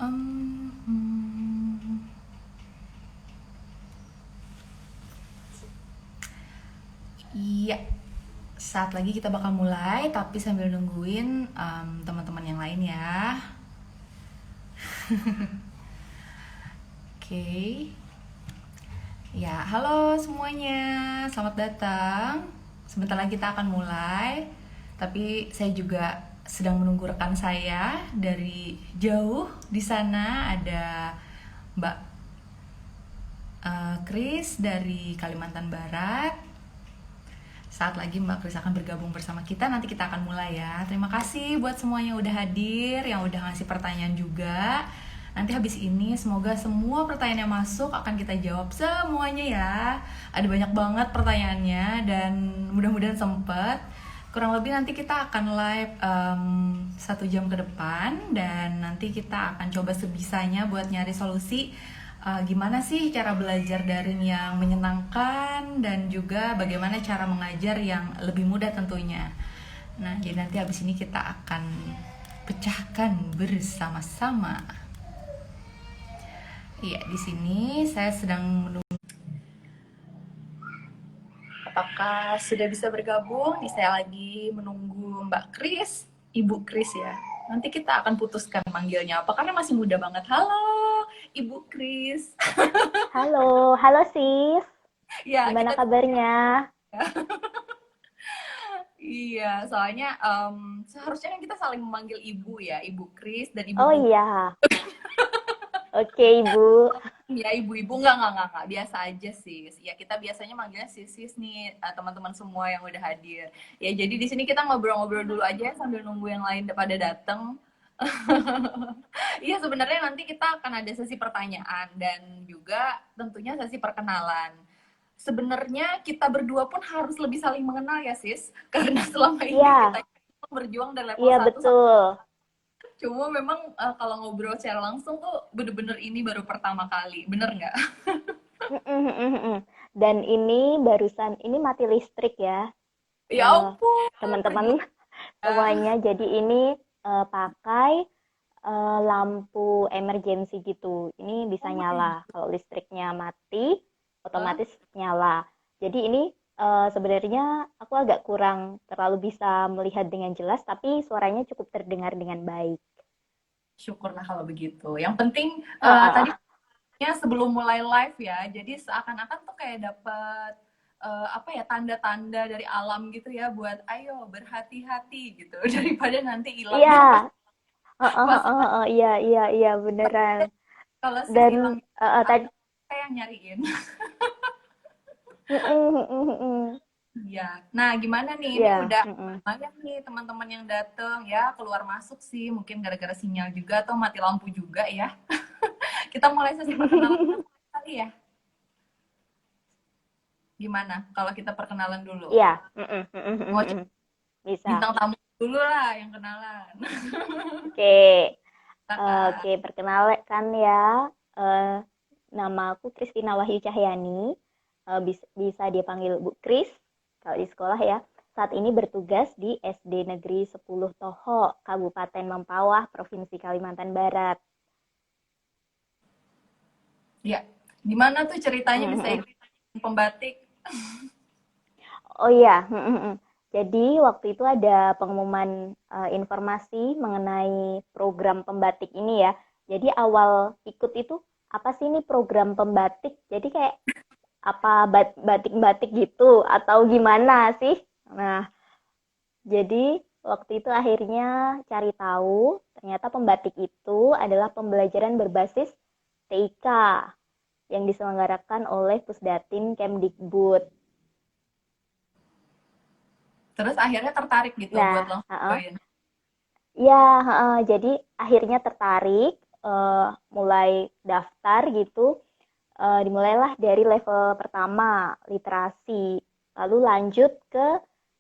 Hmm, iya, saat lagi kita bakal mulai, tapi sambil nungguin teman-teman yang lain ya. Oke, ya halo semuanya, selamat datang. Sebentar lagi kita akan mulai, tapi saya juga sedang menunggu rekan saya dari jauh. Di sana ada Mbak Kris dari Kalimantan Barat. Saat lagi Mbak Kris akan bergabung bersama kita, nanti kita akan mulai ya. Terima kasih buat semuanya yang udah hadir, yang udah ngasih pertanyaan juga. Nanti habis ini semoga semua pertanyaan yang masuk akan kita jawab semuanya ya. Ada banyak banget pertanyaannya dan mudah-mudahan sempet. Kurang lebih nanti kita akan live 1 jam ke depan dan nanti kita akan coba sebisanya buat nyari solusi gimana sih cara belajar daring yang menyenangkan dan juga bagaimana cara mengajar yang lebih mudah tentunya. Nah, jadi nanti habis ini kita akan pecahkan bersama-sama. Iya, di sini saya sedang menunggu apakah sudah bisa bergabung. Nih saya lagi menunggu Mbak Kris, Ibu Kris ya. Nanti kita akan putuskan manggilnya apa karena masih muda banget. Halo, Ibu Kris. Halo, halo sis. Ya, Gimana kita kabarnya? iya, soalnya seharusnya kan kita saling memanggil ibu ya, Ibu Kris dan Ibu Oh Bu. iya, oke Ibu. Ya, ibu-ibu enggak, biasa aja sih. Ya, kita biasanya manggilnya sis nih, teman-teman semua yang udah hadir. Ya, jadi di sini kita ngobrol-ngobrol dulu aja sambil nunggu yang lain pada datang. Iya, sebenarnya nanti kita akan ada sesi pertanyaan dan juga tentunya sesi perkenalan. Sebenarnya kita berdua pun harus lebih saling mengenal ya, Sis. Karena selama ini Iya, kita berjuang dari level iya satu sampai betul. cuma memang kalau ngobrol secara langsung tuh bener-bener ini baru pertama kali. Bener nggak? Dan ini barusan ini mati listrik ya, Ya eh, ampun, teman-teman gimana? semuanya. Jadi ini pakai lampu emergency gitu. Ini bisa Oh my nyala. Kalau listriknya mati, god. otomatis nyala. Jadi ini sebenarnya aku agak kurang terlalu bisa melihat dengan jelas, tapi suaranya cukup terdengar dengan baik. Syukurlah kalau begitu. Yang penting Ah, tadinya sebelum mulai live ya, jadi seakan-akan tuh kayak dapet apa ya tanda-tanda dari alam gitu ya buat ayo berhati-hati gitu daripada nanti iya, hilangnya pas iya, iya, iya, beneran. kalau sis Dan hilang tadi, saya yang nyariin. mm, Iya. Nah, gimana nih? Ini ya, udah banyak nih teman-teman yang dateng ya, keluar masuk sih, mungkin gara-gara sinyal juga atau mati lampu juga ya. Kita mulai sesi perkenalan kali ya. Gimana kalau kita perkenalan dulu? iya, Mau bisa. bintang tamu dulu lah yang kenalan. Oke, Kakak. oke, perkenalkan ya. Eh, Nama aku Kristina Wahyu Cahyani. Bisa dipanggil Bu Kris kalau di sekolah ya. Saat ini bertugas di SD Negeri 10 Toho, Kabupaten Mempawah, Provinsi Kalimantan Barat. Ya, gimana tuh ceritanya bisa ikut pembatik? Oh iya, jadi waktu itu ada pengumuman informasi mengenai program pembatik ini ya. Jadi awal ikut itu apa sih ini program pembatik? Jadi kayak apa batik-batik gitu atau gimana sih? Nah, jadi waktu itu akhirnya cari tahu ternyata pembatik itu adalah pembelajaran berbasis TIK yang diselenggarakan oleh Pusdatin Kemdikbud. Terus akhirnya tertarik gitu buat Nah, langsung join. ya, jadi akhirnya tertarik, mulai daftar gitu, dimulailah dari level pertama, literasi, lalu lanjut ke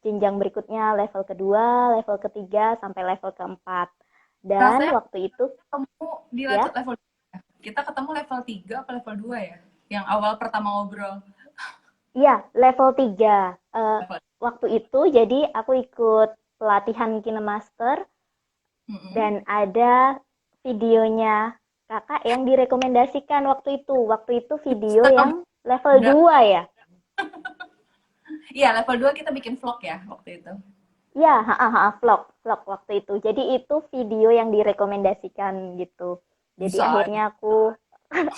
jenjang berikutnya, level kedua, level ketiga, sampai level keempat. Dan Rasanya waktu itu, ketemu di ya, level kita ketemu level 3 apa level 2 ya? Yang awal pertama ngobrol. iya, level tiga. Level. Waktu itu jadi aku ikut pelatihan KineMaster Mm-mm. dan ada videonya. kakak yang direkomendasikan waktu itu. Waktu itu video Bisa kamu yang level udah. 2 ya. Iya, level 2 kita bikin vlog ya waktu itu. Ya, vlog, vlog waktu itu. Jadi itu video yang direkomendasikan gitu. Jadi Bisa. akhirnya aku,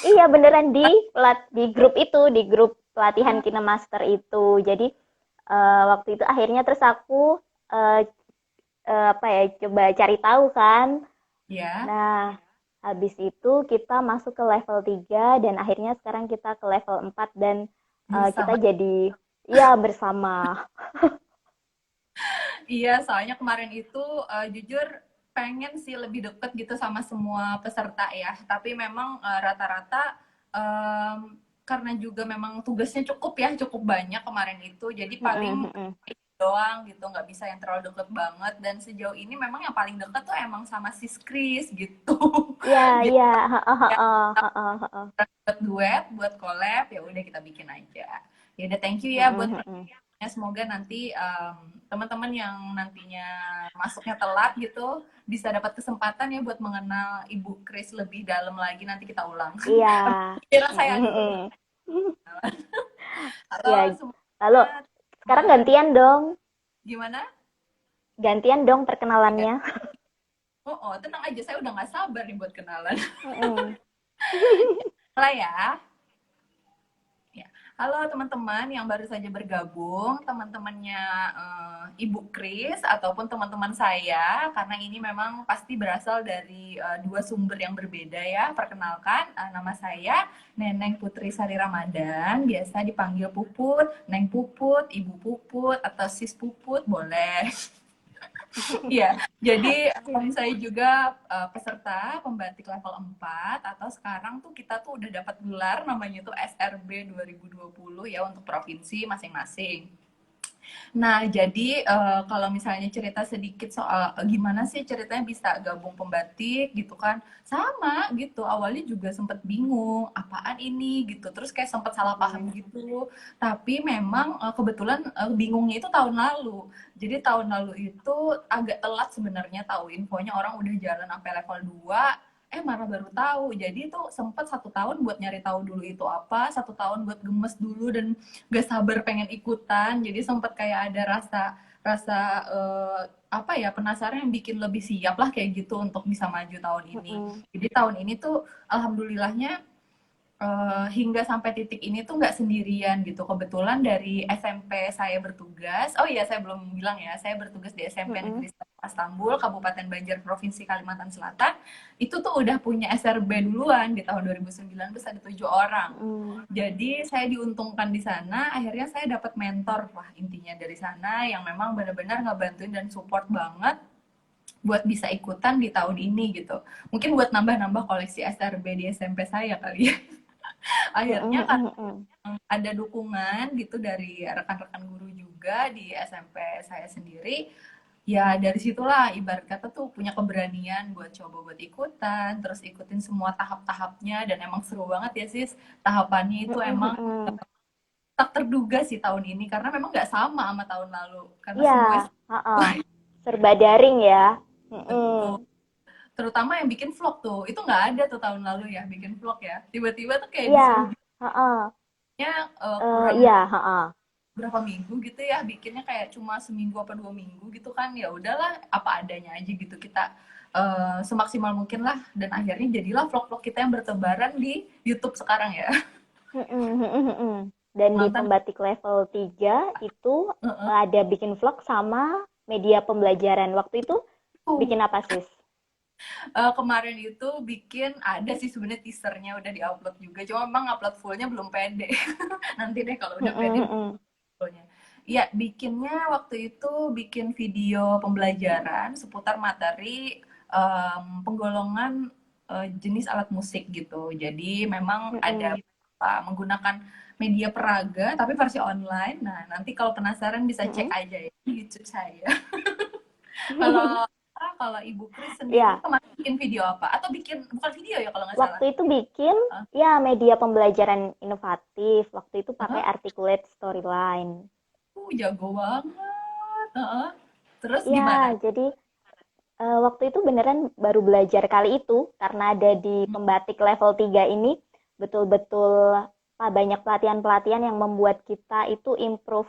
iya beneran di grup itu, di grup pelatihan KineMaster itu. Jadi waktu itu akhirnya terus aku eh, apa ya, coba cari tahu kan. Ya, Nah, habis itu kita masuk ke level 3 dan akhirnya sekarang kita ke level 4 dan kita bersama. jadi ya bersama. Iya, soalnya kemarin itu jujur pengen sih lebih deket gitu sama semua peserta ya. Tapi memang rata-rata karena juga memang tugasnya cukup ya, cukup banyak kemarin itu. Jadi paling doang gitu, nggak bisa yang terlalu deket banget. Dan sejauh ini memang yang paling deket tuh emang sama sis Chris gitu. Iya, Jadi iya, ya, heeh. buat duet, buat collab, ya udah kita bikin aja. Ya udah, thank you ya buat ya, semoga nanti teman-teman yang nantinya masuknya telat gitu bisa dapat kesempatan ya buat mengenal Ibu Kris lebih dalam lagi. Nanti kita ulang. Iya. Kira saya dulu. Halo Ya, lalu semuanya, sekarang teman. gantian dong. Gimana? Gantian dong Ya. perkenalannya. Oh, oh, tenang aja. Saya udah nggak sabar nih buat kenalan. Mm-mm. Lah ya. Ya. Halo teman-teman yang baru saja bergabung, teman-temannya Ibu Kris ataupun teman-teman saya, karena ini memang pasti berasal dari dua sumber yang berbeda ya. Perkenalkan, nama saya Neneng Putri Sari Ramadan, biasa dipanggil Puput, Neng Puput, Ibu Puput, atau Sis Puput, boleh. Iya, jadi saya juga peserta pembatik level 4 atau sekarang tuh kita tuh udah dapat gelar namanya tuh SRB 2020 ya untuk provinsi masing-masing. Nah, jadi kalau misalnya cerita sedikit soal gimana sih ceritanya bisa gabung pembatik gitu kan. Sama gitu, awalnya juga sempet bingung, apaan ini gitu. Terus kayak sempet salah paham gitu. Tapi memang kebetulan bingungnya itu tahun lalu. Jadi tahun lalu itu agak telat sebenarnya tahu infonya, orang udah jalan sampai level 2 malah baru tahu. Jadi itu sempet 1 tahun buat nyari tahu dulu itu apa, 1 tahun buat gemes dulu dan gak sabar pengen ikutan. Jadi sempet kayak ada rasa rasa apa ya, penasaran yang bikin lebih siap lah kayak gitu untuk bisa maju tahun ini. Jadi tahun ini tuh alhamdulillahnya hingga sampai titik ini tuh nggak sendirian gitu. Kebetulan dari SMP saya bertugas, oh iya saya belum bilang ya, saya bertugas di SMP Negeri Istanbul, Kabupaten Banjar, Provinsi Kalimantan Selatan. Itu tuh udah punya SRB duluan di tahun 2019 ada 7 orang. Jadi saya diuntungkan di sana, akhirnya saya dapat mentor, wah intinya dari sana yang memang benar-benar ngebantuin dan support banget buat bisa ikutan di tahun ini gitu. Mungkin buat nambah-nambah koleksi SRB di SMP saya kali ya. Akhirnya kan ada dukungan gitu dari rekan-rekan guru juga di SMP saya sendiri. Ya dari situlah ibarat kata tuh punya keberanian buat coba buat ikutan, terus ikutin semua tahap-tahapnya dan emang seru banget ya sis. Tahapannya itu emang tak terduga sih tahun ini karena memang nggak sama tahun lalu karena Iya, semuanya serba daring ya. betul, terutama yang bikin vlog tuh itu nggak ada tuh tahun lalu ya bikin vlog ya, tiba-tiba tuh kayak Iya, disuruh heeh. bikinnya kurang Iya, heeh. berapa minggu gitu ya, bikinnya kayak cuma seminggu apa 2 minggu gitu kan, ya udahlah apa adanya aja gitu kita semaksimal mungkin lah dan akhirnya jadilah vlog-vlog kita yang bertebaran di YouTube sekarang ya. Dan di Nonton. pembatik level 3 itu ada bikin vlog sama media pembelajaran. Waktu itu bikin apa, Sis? Kemarin itu bikin ada sih sebenarnya teasernya udah diupload juga, cuma memang upload fullnya belum pede. Nanti deh kalau udah pede fullnya. Iya, bikinnya waktu itu bikin video pembelajaran seputar materi penggolongan jenis alat musik gitu. Jadi memang ada menggunakan media peraga tapi versi online. Nah, nanti kalau penasaran bisa cek aja ya di YouTube saya. Kalau kalau Ibu Kris sendiri Ya, kemarin bikin video apa? Atau bikin bukan video ya kalau nggak salah? waktu itu bikin ya media pembelajaran inovatif. Waktu itu pakai Heeh. Articulate Storyline. Jago banget. Heeh. Terus Ya, gimana? jadi Waktu itu beneran baru belajar kali itu karena ada di pembatik level 3 ini betul-betul banyak pelatihan-pelatihan yang membuat kita itu improve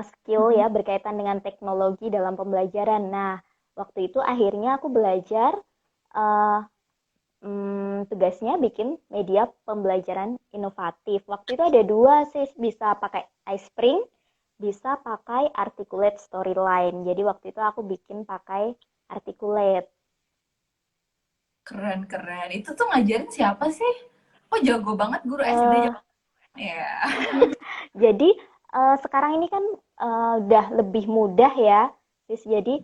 skill ya berkaitan dengan teknologi dalam pembelajaran. Nah, waktu itu akhirnya aku belajar uh, tugasnya bikin media pembelajaran inovatif. Waktu itu ada dua sih, bisa pakai iSpring, bisa pakai Articulate Storyline. Jadi waktu itu aku bikin pakai Articulate. Keren keren. Itu tuh ngajarin siapa sih? Oh jago banget guru SD Eh, jago. Ya. jadi sekarang ini kan udah lebih mudah ya, sis. Jadi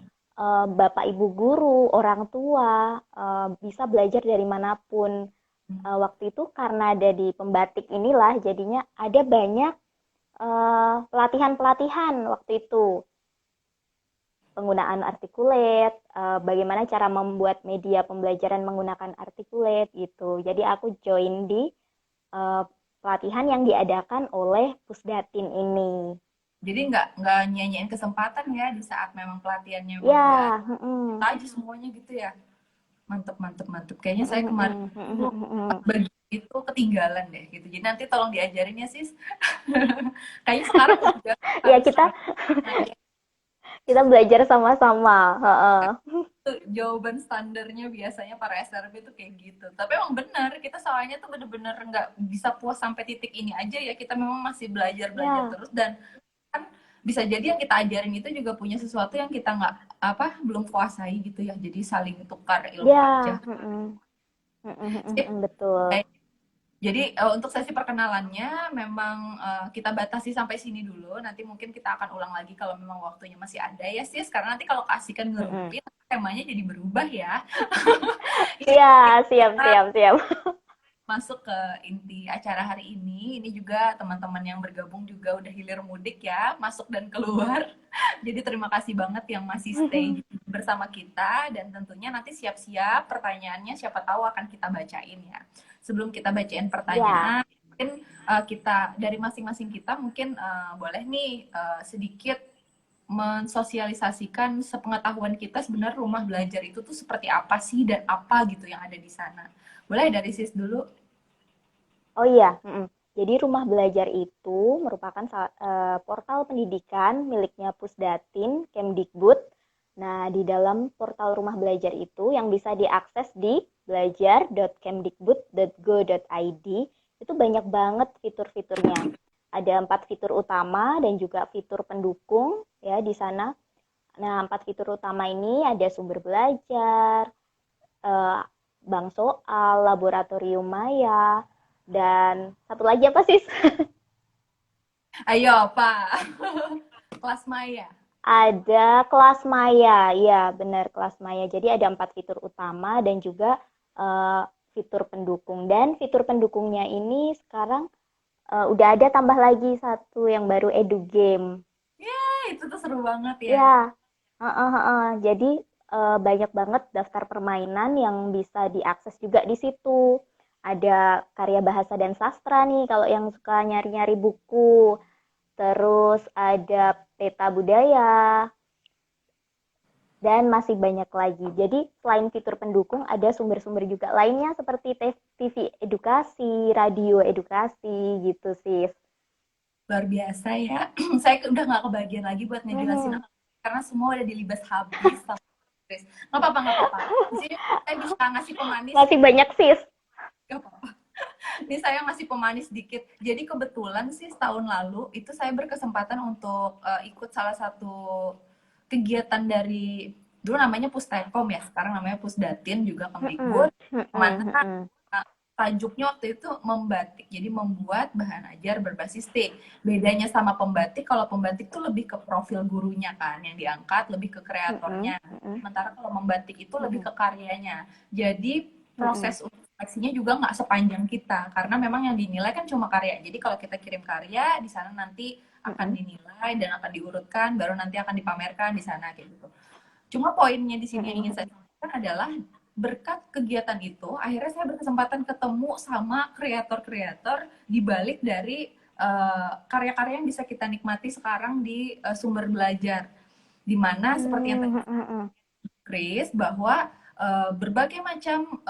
bapak ibu guru, orang tua bisa belajar dari manapun. Waktu itu karena ada di pembatik inilah, jadinya ada banyak pelatihan-pelatihan waktu itu. Penggunaan Articulate, bagaimana cara membuat media pembelajaran menggunakan Articulate gitu. Jadi aku join di eh, pelatihan yang diadakan oleh Pusdatin ini. Jadi nggak nyanyiin kesempatan ya di saat memang pelatihannya memang udah Ya, ada aja semuanya gitu ya. Mantep mantep mantep. Kayaknya saya kemarin tuh pas mm. bagi itu ketinggalan deh gitu. Jadi nanti tolong diajarin ya sis. Kayaknya sekarang juga Ya harus kita ada kita belajar sama-sama. tuh jawaban standarnya biasanya para SRB tuh kayak gitu. Tapi emang benar, kita soalnya tuh bener-bener nggak bisa puas sampai titik ini aja ya. Kita memang masih belajar-belajar Ya, terus dan kan bisa jadi yang kita ajarin itu juga punya sesuatu yang kita nggak apa belum kuasai gitu ya. Jadi saling tukar ilmu aja. ya, Sip. betul. Jadi untuk sesi perkenalannya memang kita batasi sampai sini dulu. Nanti mungkin kita akan ulang lagi kalau memang waktunya masih ada ya sis. Karena nanti kalau kasihkan ngerumpi temanya jadi berubah ya. Ini Iya, siap, kita siap, siap. masuk ke inti acara hari ini. Ini juga teman-teman yang bergabung juga udah hilir mudik ya, masuk dan keluar. Jadi terima kasih banget yang masih stay bersama kita dan tentunya nanti siap-siap pertanyaannya siapa tahu akan kita bacain ya. Sebelum kita bacain Ya, pertanyaan, mungkin kita dari masing-masing kita mungkin boleh nih sedikit mensosialisasikan sepengetahuan kita sebenarnya rumah belajar itu tuh seperti apa sih dan apa gitu yang ada di sana. Boleh dari sis dulu? oh iya. Jadi rumah belajar itu merupakan portal pendidikan miliknya Pusdatin, Kemdikbud. Nah, di dalam portal rumah belajar itu yang bisa diakses di belajar.kemdikbud.go.id itu banyak banget fitur-fiturnya. Ada 4 fitur utama dan juga fitur pendukung ya di sana. Nah, 4 fitur utama ini ada sumber belajar, eh, bank soal, laboratorium maya, dan satu lagi apa sih? Ayo, Pak. Kelas Maya. Ada kelas maya, ya benar kelas maya. Jadi ada 4 fitur utama dan juga eh, fitur pendukung. Dan fitur pendukungnya ini sekarang udah ada tambah lagi satu yang baru edu game. Ya, itu tuh seru banget ya. Ya, jadi banyak banget daftar permainan yang bisa diakses juga di situ. Ada karya bahasa dan sastra nih kalau yang suka nyari-nyari buku. Terus ada peta budaya dan masih banyak lagi. Jadi selain fitur pendukung ada sumber-sumber juga lainnya seperti TV edukasi, radio edukasi gitu sih. Luar biasa ya. Saya udah nggak kebagian lagi buat ngejelasin Mhm. apa karena semua udah dilibas habis sama Chris. Nggak apa-apa, nggak apa-apa. Di sini saya bisa ngasih pemanis. Masih banyak sis. Nggak apa-apa. Ini saya ngasih pemanis dikit. Jadi kebetulan sih setahun lalu itu saya berkesempatan untuk ikut salah satu kegiatan dari dulu namanya Pustekom ya, sekarang namanya Pusdatin juga Mhm, Kemdikbud. mhm, Mana mhm, tajuknya waktu itu membatik, jadi membuat bahan ajar berbasis T. Bedanya sama pembatik, kalau pembatik tuh lebih ke profil gurunya kan yang diangkat, lebih ke mhm, kreatornya. mhm, Sementara kalau membatik itu lebih mhm, ke karyanya. Jadi mhm, proses seleksinya juga nggak sepanjang kita, karena memang yang dinilai kan cuma karya. Jadi kalau kita kirim karya, di sana nanti akan mhm, dinilai dan akan diurutkan, baru nanti akan dipamerkan di sana kayak gitu. Cuma poinnya di sini yang ingin saya mhm, sampaikan adalah berkat kegiatan itu, akhirnya saya berkesempatan ketemu sama kreator-kreator di balik dari karya-karya yang bisa kita nikmati sekarang di sumber belajar. Dimana seperti yang tadi mhm, mhm, Kris, bahwa berbagai macam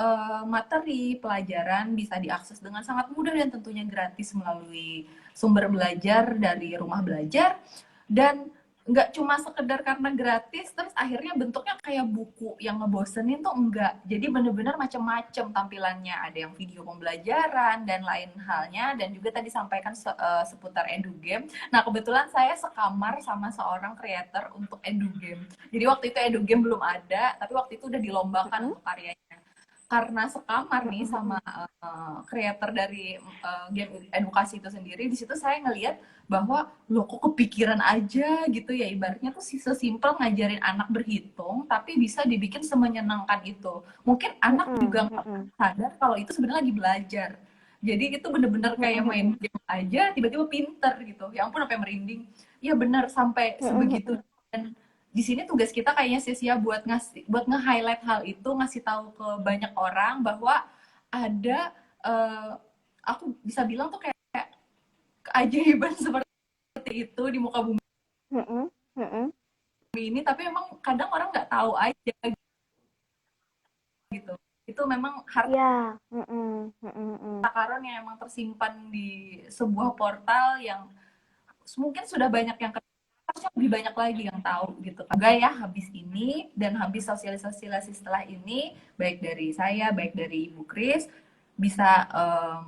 materi pelajaran bisa diakses dengan sangat mudah dan tentunya gratis melalui sumber belajar dari rumah belajar. Dan nggak cuma sekedar karena gratis terus akhirnya bentuknya kayak buku yang ngebosenin tuh enggak. Jadi bener-bener macam-macam tampilannya, ada yang video pembelajaran dan lain halnya, dan juga tadi sampaikan seputar edu game. Nah kebetulan saya sekamar sama seorang creator untuk edu game. Jadi waktu itu edu game belum ada, tapi waktu itu udah dilombakan Mm-mm. untuk karyanya. Karena sekamar nih sama Mm-mm. creator dari game edukasi itu sendiri, di situ saya ngelihat bahwa lo kok kepikiran aja gitu ya, ibaratnya tuh sesimpel ngajarin anak berhitung tapi bisa dibikin semenyenangkan itu. Mungkin anak juga Mm-mm. nggak Mm-mm. sadar kalau itu sebenarnya lagi belajar. Jadi itu bener-bener kayak main Mm-mm. game aja tiba-tiba pinter gitu. Ya ampun sampai merinding. Ya benar sampai sebegitu. Mm-mm. Dan di sini tugas kita kayaknya sia-sia buat nge-highlight hal itu, ngasih tahu ke banyak orang bahwa ada aku bisa bilang tuh kayak keajaiban seperti itu di muka bumi Mm-mm. Mm-mm. ini, tapi memang kadang orang nggak tahu aja gitu. Itu memang harta Ya. Mm-mm. Mm-mm. Mm-mm. karun yang emang tersimpan di sebuah portal yang mungkin sudah banyak yang harusnya lebih banyak lagi yang tahu gitu. Semoga ya habis ini dan habis sosialisasi setelah ini, baik dari saya, baik dari Ibu Kris, bisa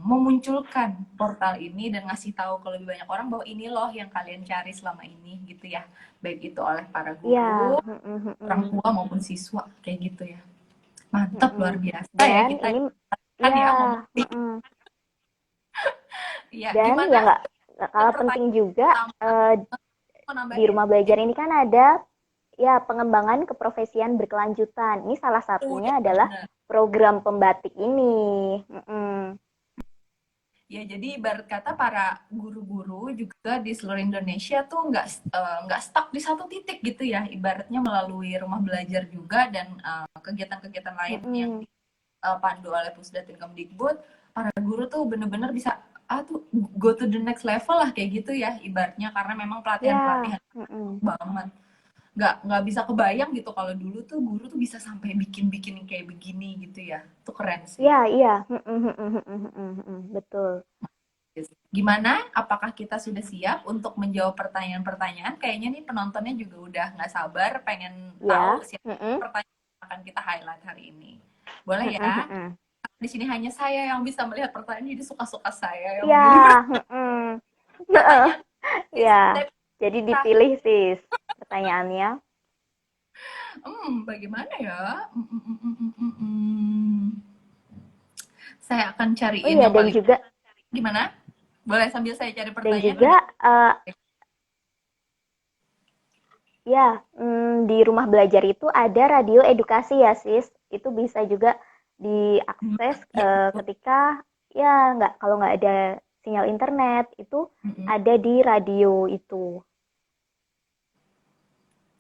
memunculkan portal ini dan ngasih tahu ke lebih banyak orang bahwa ini loh yang kalian cari selama ini gitu ya. Baik itu oleh para Ya. guru, Mm-mm. orang Mm-mm. tua maupun siswa kayak gitu ya. Mantap, luar Mm-mm. biasa ya Dan kita ini kan ya. ya ngomong. Mm-mm. Ya, Dan gimana yang nggak kalah penting pertanyaan juga, pertama mau di nambahin? rumah belajar ini kan ada ya pengembangan keprofesian berkelanjutan. Ini salah Oh satunya ya adalah benar. program pembatik ini. Mm-mm. Ya, jadi ibarat kata para guru-guru juga di seluruh Indonesia tuh nggak stuck di satu titik gitu ya. Ibaratnya melalui rumah belajar juga dan kegiatan-kegiatan lain yang Mm-mm. dipandu oleh Pusdatin Kemdikbud, para guru tuh bener-bener bisa tuh go to the next level lah kayak gitu ya ibaratnya, karena memang Ya. pelatihan-pelatihan Mm-mm. banget. Nggak bisa kebayang gitu kalau dulu tuh guru tuh bisa sampai bikin-bikin kayak begini gitu ya. Itu keren sih. Ya, iya. Mm-mm. Mm-mm. Mm-mm. Mm-mm. Betul. Gimana? Apakah kita sudah siap untuk menjawab pertanyaan-pertanyaan? Kayaknya nih penontonnya juga udah nggak sabar pengen tahu Ya. siapa Mm-mm. pertanyaan yang akan kita highlight hari ini. Boleh Mm-mm. ya? Mm-mm. Di sini hanya saya yang bisa melihat pertanyaan, jadi suka-suka saya yang Ya. memilih Mm-mm. pertanyaan. Ya. Jadi dipilih sis pertanyaannya. Bagaimana ya? Saya akan Oh cariin iya, yang dan paling juga gimana? Boleh sambil saya cari dan pertanyaan juga udah. eh, ya, di rumah belajar itu ada radio edukasi ya, Sis. Itu bisa juga diakses Ya, betul. ketika ya nggak kalau nggak ada sinyal internet itu Mm-mm. ada di radio itu.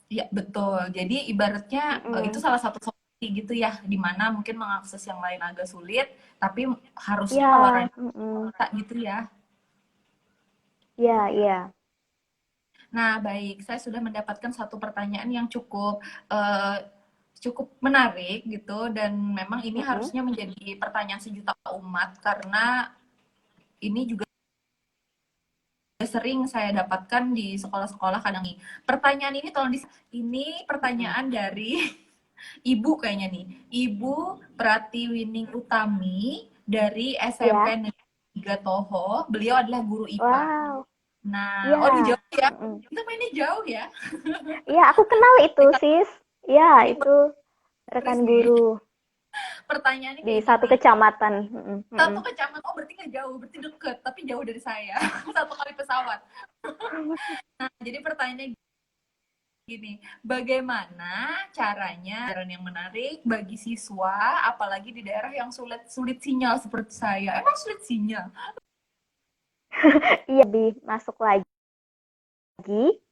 Iya, betul. Jadi ibaratnya itu Mm-mm. salah satu solusi gitu ya, di mana mungkin mengakses yang lain agak sulit, tapi harusnya kalau Ya, radio mm-mm. bisa gitu ya. Ya, ya. Nah, baik, saya sudah mendapatkan satu pertanyaan yang eh, cukup menarik gitu, dan memang ini Mm-mm. harusnya menjadi pertanyaan sejuta umat karena ini juga sering saya dapatkan di sekolah-sekolah kadang nih. Pertanyaan ini tolong ini Mm-mm. pertanyaan dari Ibu kayaknya nih. Ibu Pratiwining Utami dari SMP Ya. Negeri 3 Toho. Beliau adalah guru IPA. Wow. Nah, oh di Ya. jauh ya. Mm-mm. Kita mainnya jauh ya. Ya, aku kenal itu, Dekat. Sis. Ya, Ini itu Kris rekan nih. guru Pertanyaannya di kayak satu gini. kecamatan. Mm-mm. Satu Mm-mm. kecamatan, oh berarti nggak jauh, berarti deket, tapi jauh dari saya. Satu kali pesawat. Nah, jadi pertanyaannya gini, bagaimana caranya pelajaran yang menarik bagi siswa, apalagi di daerah yang sulit sinyal seperti saya? Emang sulit sinyal? Iya, lebih masuk lagi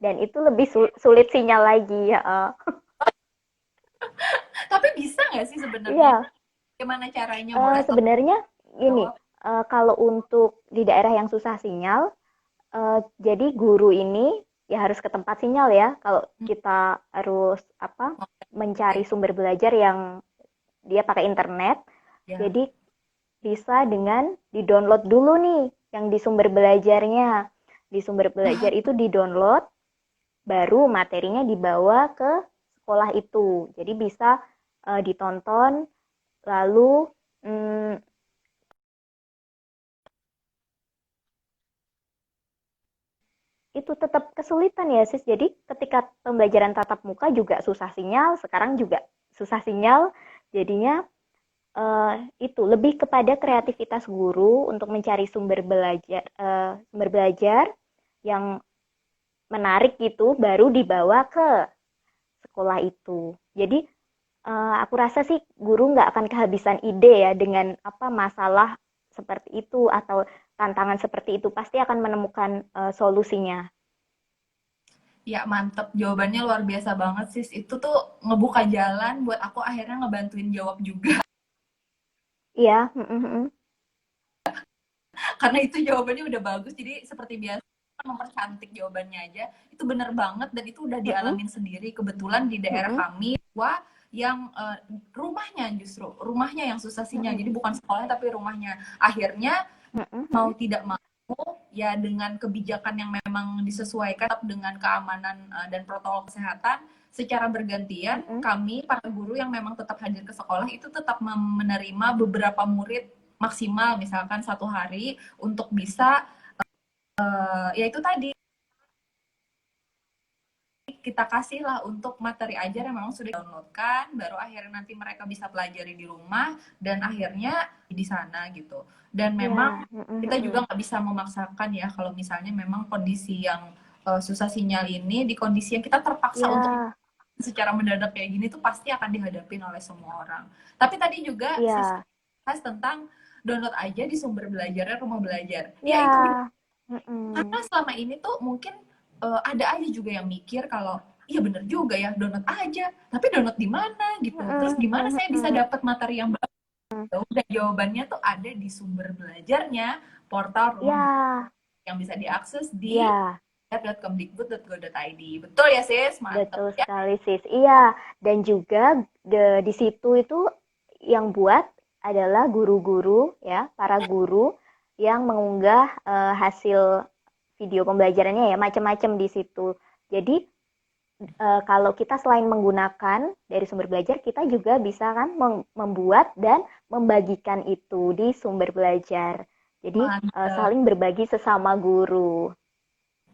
dan itu lebih sulit sinyal lagi ya. Tapi bisa nggak sih sebenarnya? Iya, Gimana caranya? Boleh tolong sebenarnya gini, jawab? kalau untuk di daerah yang susah sinyal, jadi guru ini ya harus ke tempat sinyal ya. Kalau kita harus apa? mencari Oke. sumber belajar yang dia pakai internet. Ya. Jadi bisa dengan di-download dulu nih yang di sumber belajarnya. Di sumber belajar itu di-download, baru materinya dibawa ke sekolah itu. Jadi bisa ditonton, lalu mm, itu tetap kesulitan ya sis. Jadi ketika pembelajaran tatap muka juga susah sinyal, sekarang juga susah sinyal. Jadinya itu lebih kepada kreativitas guru untuk mencari sumber belajar yang menarik gitu, baru dibawa ke sekolah itu. Jadi aku rasa sih guru nggak akan kehabisan ide ya dengan apa masalah seperti itu atau tantangan seperti itu, pasti akan menemukan solusinya. Ya, mantep. Jawabannya luar biasa banget, sis. Itu tuh ngebuka jalan buat aku akhirnya ngebantuin jawab juga. Iya, mm, mm, mm. Karena itu jawabannya udah bagus. Jadi seperti biasa, mempercantik jawabannya aja. Itu bener banget dan itu udah Mm-mm, dialamin sendiri. Kebetulan di daerah mm-mm, kami, wah, yang rumahnya justru, rumahnya yang susah sinyal. mm-mm, Jadi bukan sekolahnya tapi rumahnya. Akhirnya mm-mm, mau mm-mm, tidak mau ya dengan kebijakan yang memang disesuaikan dengan keamanan dan protokol kesehatan secara bergantian mm-mm. kami para guru yang memang tetap hadir ke sekolah itu tetap menerima beberapa murid maksimal misalkan 1 hari untuk bisa ya itu tadi kita kasih lah untuk materi ajar yang memang sudah downloadkan baru akhirnya nanti mereka bisa pelajari di rumah dan akhirnya di sana gitu dan memang Ya, mm-mm, kita juga mm-mm. nggak bisa memaksakan ya kalau misalnya memang kondisi yang susah sinyal ini di kondisi yang kita terpaksa untuk Ya, secara mendadak kayak gini tuh pasti akan dihadapin oleh semua orang tapi tadi juga sisi ya, tentang download aja di sumber belajarnya rumah belajar ya itu ya, karena mm-mm, selama ini tuh mungkin ada aja juga yang mikir kalau iya bener juga ya download aja tapi download di mana gitu terus mm-mm, gimana saya bisa mm-mm. dapat materi yang bagus. Ya udah jawabannya tuh ada di sumber belajarnya portal rumah Ya, yang bisa diakses di ya, www.kemdikbud.go.id betul ya sis mantep betul ya. sekali sis. Iya, dan juga di situ itu yang buat adalah guru-guru ya, para guru yang mengunggah hasil video pembelajarannya ya, macam-macam di situ. Jadi kalau kita selain menggunakan dari sumber belajar, kita juga bisa kan membuat dan membagikan itu di sumber belajar. Jadi Mantep. saling berbagi sesama guru.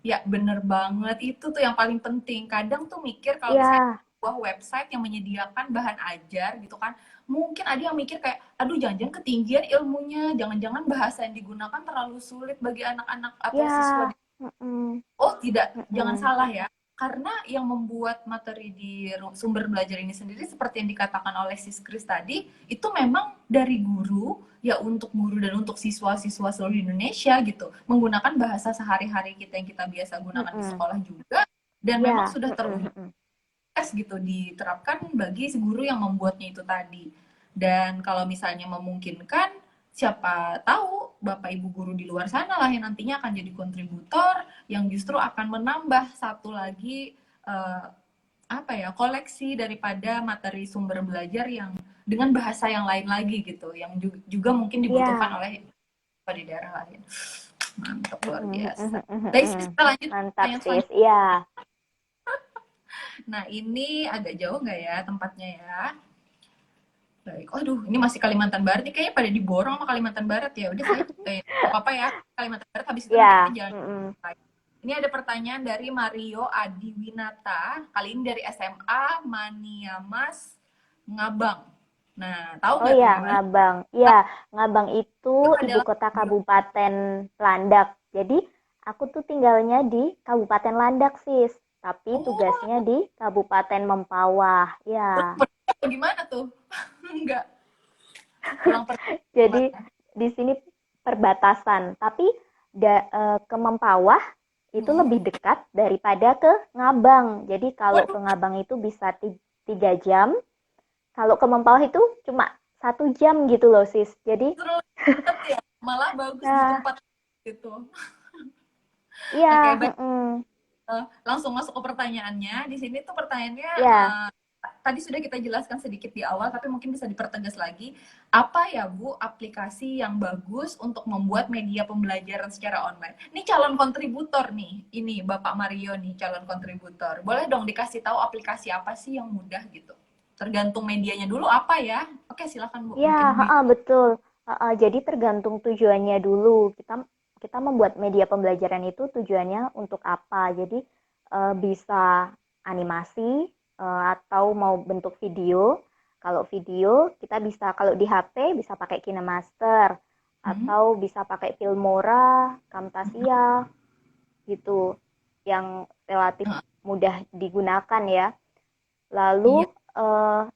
Ya, bener banget. Itu tuh yang paling penting. Kadang tuh mikir kalau misalnya Ya, sebuah website yang menyediakan bahan ajar gitu kan, mungkin ada yang mikir kayak, aduh jangan-jangan ketinggian ilmunya, jangan-jangan bahasa yang digunakan terlalu sulit bagi anak-anak atau siswa. ya, mm-mm, Oh tidak, jangan mm-mm. salah ya. Karena yang membuat materi di sumber belajar ini sendiri seperti yang dikatakan oleh Sis Kris tadi, itu memang dari guru, ya untuk guru dan untuk siswa-siswa seluruh Indonesia gitu. Menggunakan bahasa sehari-hari kita yang kita biasa gunakan di Mm-mm. sekolah juga. Dan memang Ya, sudah mm-mm, teruji mm-mm. gitu diterapkan bagi si guru yang membuatnya itu tadi. Dan kalau misalnya memungkinkan, siapa tahu Bapak Ibu guru di luar sana lah yang nantinya akan jadi kontributor yang justru akan menambah satu lagi eh, apa ya koleksi daripada materi sumber belajar yang dengan bahasa yang lain lagi gitu, yang juga mungkin dibutuhkan Ya, oleh di daerah lain. Mantap luar mm-mm, biasa. mm-mm, mm-mm, Baik, mm-mm. kita lanjut Mantap pertanyaan sis. selanjutnya. Iya, Nah, ini agak jauh nggak ya tempatnya ya? Baik. Waduh, ini masih Kalimantan Barat nih kayaknya pada diborong sama Kalimantan Barat ya. Udah saya apa-apa ya Kalimantan Barat habis itu nanti kita ya, jalan. mm-mm. Ini ada pertanyaan dari Mario Adiwinata, kali ini dari SMA Maniamas Ngabang. Nah, tahu Oh nggak tuh ya, di mana? Ngabang. Iya, Ngabang itu Itu ibu adalah kota Kabupaten Landak. Jadi, aku tuh tinggalnya di Kabupaten Landak, sis. Tapi oh, tugasnya di Kabupaten Mempawah. Ya, gimana tuh? Enggak. Pulang pergi jadi gimana? di sini perbatasan. Tapi ke Mempawah itu Hmm. lebih dekat daripada ke Ngabang. Jadi kalau ke Waduh, Ngabang itu bisa 3 jam. Kalau ke Mempawah itu cuma 1 jam gitu loh, sis. Jadi, seru banget ya. Malah bagus di ya, tempat gitu. iya, Oke, baik. mm-mm. Langsung masuk ke pertanyaannya. Di sini tuh pertanyaannya Ya, tadi sudah kita jelaskan sedikit di awal, tapi mungkin bisa dipertegas lagi. Apa ya Bu aplikasi yang bagus untuk membuat media pembelajaran secara online? Ini calon kontributor nih, ini Bapak Mario nih calon kontributor. Boleh dong dikasih tahu aplikasi apa sih yang mudah gitu? Tergantung medianya dulu apa ya? Oke, silakan Bu. Ya, Mungkin betul. Jadi tergantung tujuannya dulu. Kita kita membuat media pembelajaran itu tujuannya untuk apa. Jadi bisa animasi atau mau bentuk video. Kalau video kita bisa kalau di HP bisa pakai KineMaster hmm? atau bisa pakai Filmora, Camtasia gitu. Yang relatif mudah digunakan ya. Iya. Lalu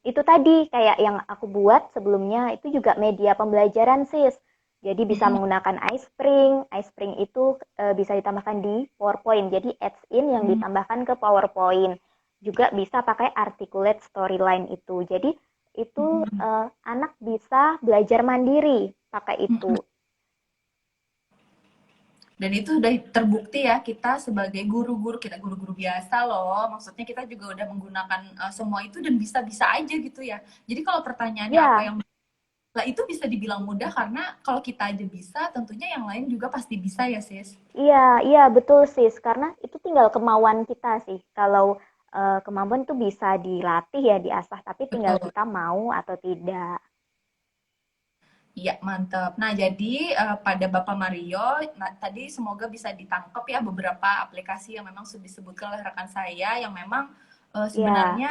itu tadi kayak yang aku buat sebelumnya itu juga media pembelajaran sis. Jadi bisa Hmm, menggunakan iSpring. iSpring itu bisa ditambahkan di PowerPoint. Jadi adds-in yang hmm, ditambahkan ke PowerPoint. Juga bisa pakai articulate storyline itu. Jadi itu hmm, anak bisa belajar mandiri pakai hmm. itu. Dan itu sudah terbukti ya kita sebagai guru-guru, kita guru-guru biasa loh. Maksudnya kita juga udah menggunakan semua itu dan bisa-bisa aja gitu ya. Jadi kalau pertanyaannya apa Ya, yang lah itu bisa dibilang mudah karena kalau kita aja bisa, tentunya yang lain juga pasti bisa ya, Sis. iya, iya betul sis. Karena itu tinggal kemauan kita sih. Kalau kemampuan itu bisa dilatih ya, diasah. Tapi tinggal Betul. kita mau atau tidak. Iya, mantap. Nah, jadi pada Bapak Mario, nah, tadi semoga bisa ditangkap ya beberapa aplikasi yang memang sudah disebutkan oleh rekan saya yang memang Iya, sebenarnya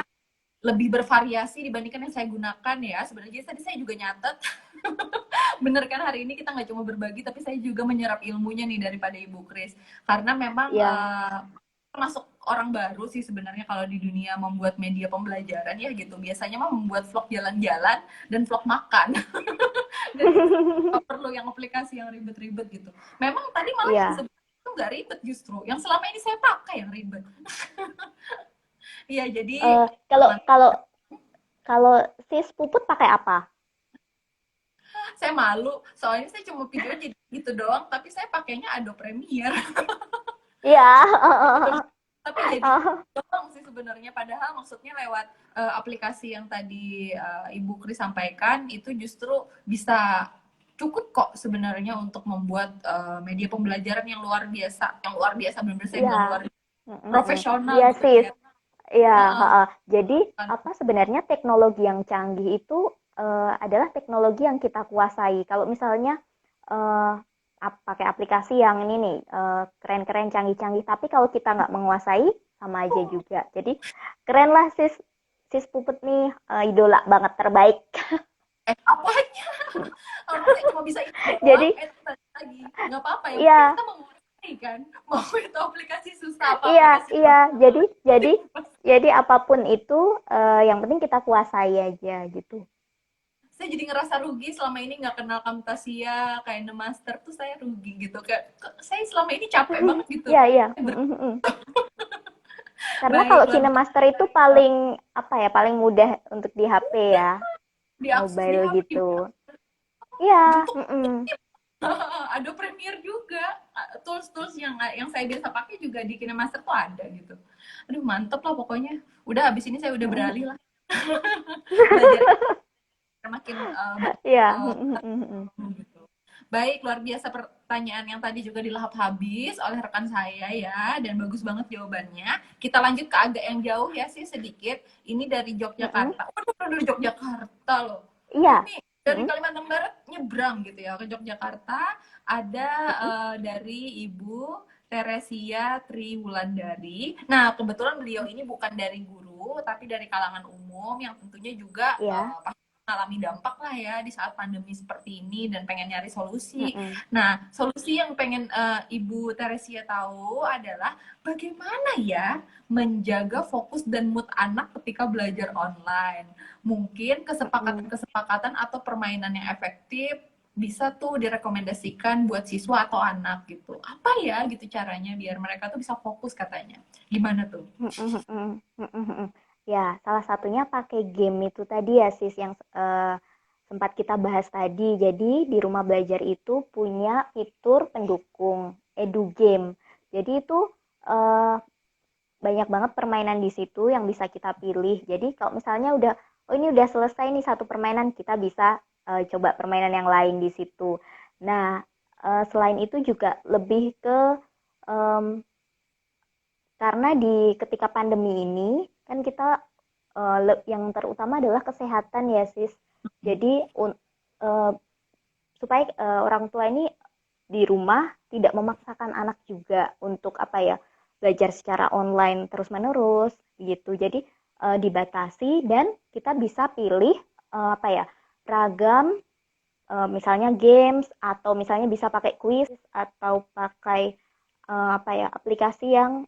lebih bervariasi dibandingkan yang saya gunakan ya. Sebenarnya tadi saya juga nyatet. Bener kan hari ini kita nggak cuma berbagi, tapi saya juga menyerap ilmunya nih daripada Ibu Kris. Karena memang iya. termasuk orang baru sih sebenarnya kalau di dunia membuat media pembelajaran ya gitu. Biasanya mah membuat vlog jalan-jalan dan vlog makan. Dan itu nggak perlu yang aplikasi yang ribet-ribet gitu. Memang tadi malah yang Iya. disebut itu nggak ribet justru. Yang selama ini saya pakai yang ribet. Iya, jadi Kalau teman kalau kalau sis puput pakai apa? saya malu soalnya saya cuma video jadi gitu doang, tapi saya pakainya Adobe Premiere. Iya. Tapi jadi doang sih sebenarnya, padahal maksudnya lewat aplikasi yang tadi Ibu Kris sampaikan itu justru bisa cukup kok sebenarnya untuk membuat media pembelajaran yang luar biasa benar-benar saya Iya. bilang luar Mm-mm. profesional Iya gitu sis. ya. Iya. Heeh, Jadi kan. apa sebenarnya teknologi yang canggih itu adalah teknologi yang kita kuasai. Kalau misalnya eh, pakai aplikasi yang ini nih keren-keren canggih-canggih, tapi kalau kita nggak menguasai sama aja juga. Jadi keren lah sis sis puput nih idola banget terbaik. Apanya? Orang saya cuma bisa itu doang, Jadi lagi nggak apa-apa, yang penting iya, kita menguasai kan. Mau itu aplikasi susah apa iya, aplikasi iya. gampang, Jadi jadi penting jadi apapun itu yang penting kita kuasai aja gitu. saya jadi ngerasa rugi selama ini nggak kenal Camtasia, kayak The Master tuh saya rugi gitu. Kayak saya selama ini capek banget gitu. Iya, iya. Karena Baik, kalau luar KineMaster itu paling apa ya, paling mudah untuk di HP ya, diakses di mobile HP gitu. Iya, bentuk mm-mm. Adobe Premiere juga, tools-tools yang saya biasa pakai juga di KineMaster tuh ada gitu. Aduh mantep lah pokoknya. Udah habis ini saya udah beralih lah belajar makin Iya, gitu. Baik, luar biasa pertanyaan yang tadi juga dilahap habis oleh rekan saya ya, dan bagus banget jawabannya. Kita lanjut ke agak yang jauh ya sih sedikit. Ini dari mm-mm. Yogyakarta. Waduh, dari Yogyakarta loh. Iya, Ini dari mm-mm. Kalimantan Barat nyebrang gitu ya ke Yogyakarta. Ada Mm-mm. dari Ibu Teresia Triwulandari. Nah, kebetulan beliau ini bukan dari guru, tapi dari kalangan umum yang tentunya juga Iya, mengalami dampak lah ya di saat pandemi seperti ini dan pengen nyari solusi. mm-mm. Nah, solusi yang pengen Ibu Teresia tahu adalah bagaimana ya menjaga fokus dan mood anak ketika belajar online. Mungkin Mm-mm. kesepakatan-kesepakatan atau permainan yang efektif bisa tuh direkomendasikan buat siswa atau anak gitu. Apa ya gitu caranya biar mereka tuh bisa fokus katanya. Gimana tuh? Mm-mm. Mm-mm. Ya, salah satunya pakai game itu tadi ya sis yang sempat kita bahas tadi. Jadi di rumah belajar itu punya fitur pendukung edu game. Jadi itu eh, banyak banget permainan di situ yang bisa kita pilih. Jadi kalau misalnya udah, oh ini udah selesai nih satu permainan, kita bisa coba permainan yang lain di situ. Nah, selain itu juga lebih ke em, karena di ketika pandemi ini kan kita yang terutama adalah kesehatan ya sis. Jadi eh, supaya orang tua ini di rumah tidak memaksakan anak juga untuk apa ya belajar secara online terus menerus gitu. Jadi dibatasi dan kita bisa pilih apa ya ragam misalnya games atau misalnya bisa pakai quiz atau pakai apa ya aplikasi yang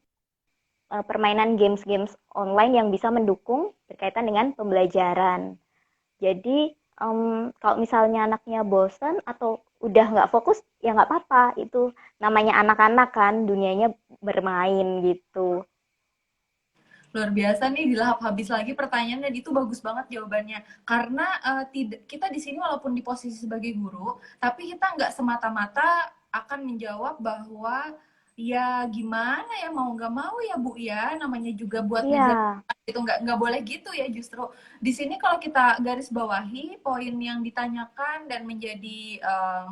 permainan games-games online yang bisa mendukung berkaitan dengan pembelajaran. Jadi kalau misalnya anaknya bosan atau udah nggak fokus ya nggak apa-apa itu namanya anak-anak kan dunianya bermain gitu. Luar biasa nih, dilahap habis lagi pertanyaan dan itu bagus banget jawabannya. Karena tidak kita di sini walaupun di posisi sebagai guru, tapi kita nggak semata-mata akan menjawab bahwa ya gimana ya mau nggak mau ya Bu ya, namanya juga buat Iya, ngejar itu nggak boleh gitu ya. Justru di sini kalau kita garis bawahi poin yang ditanyakan dan menjadi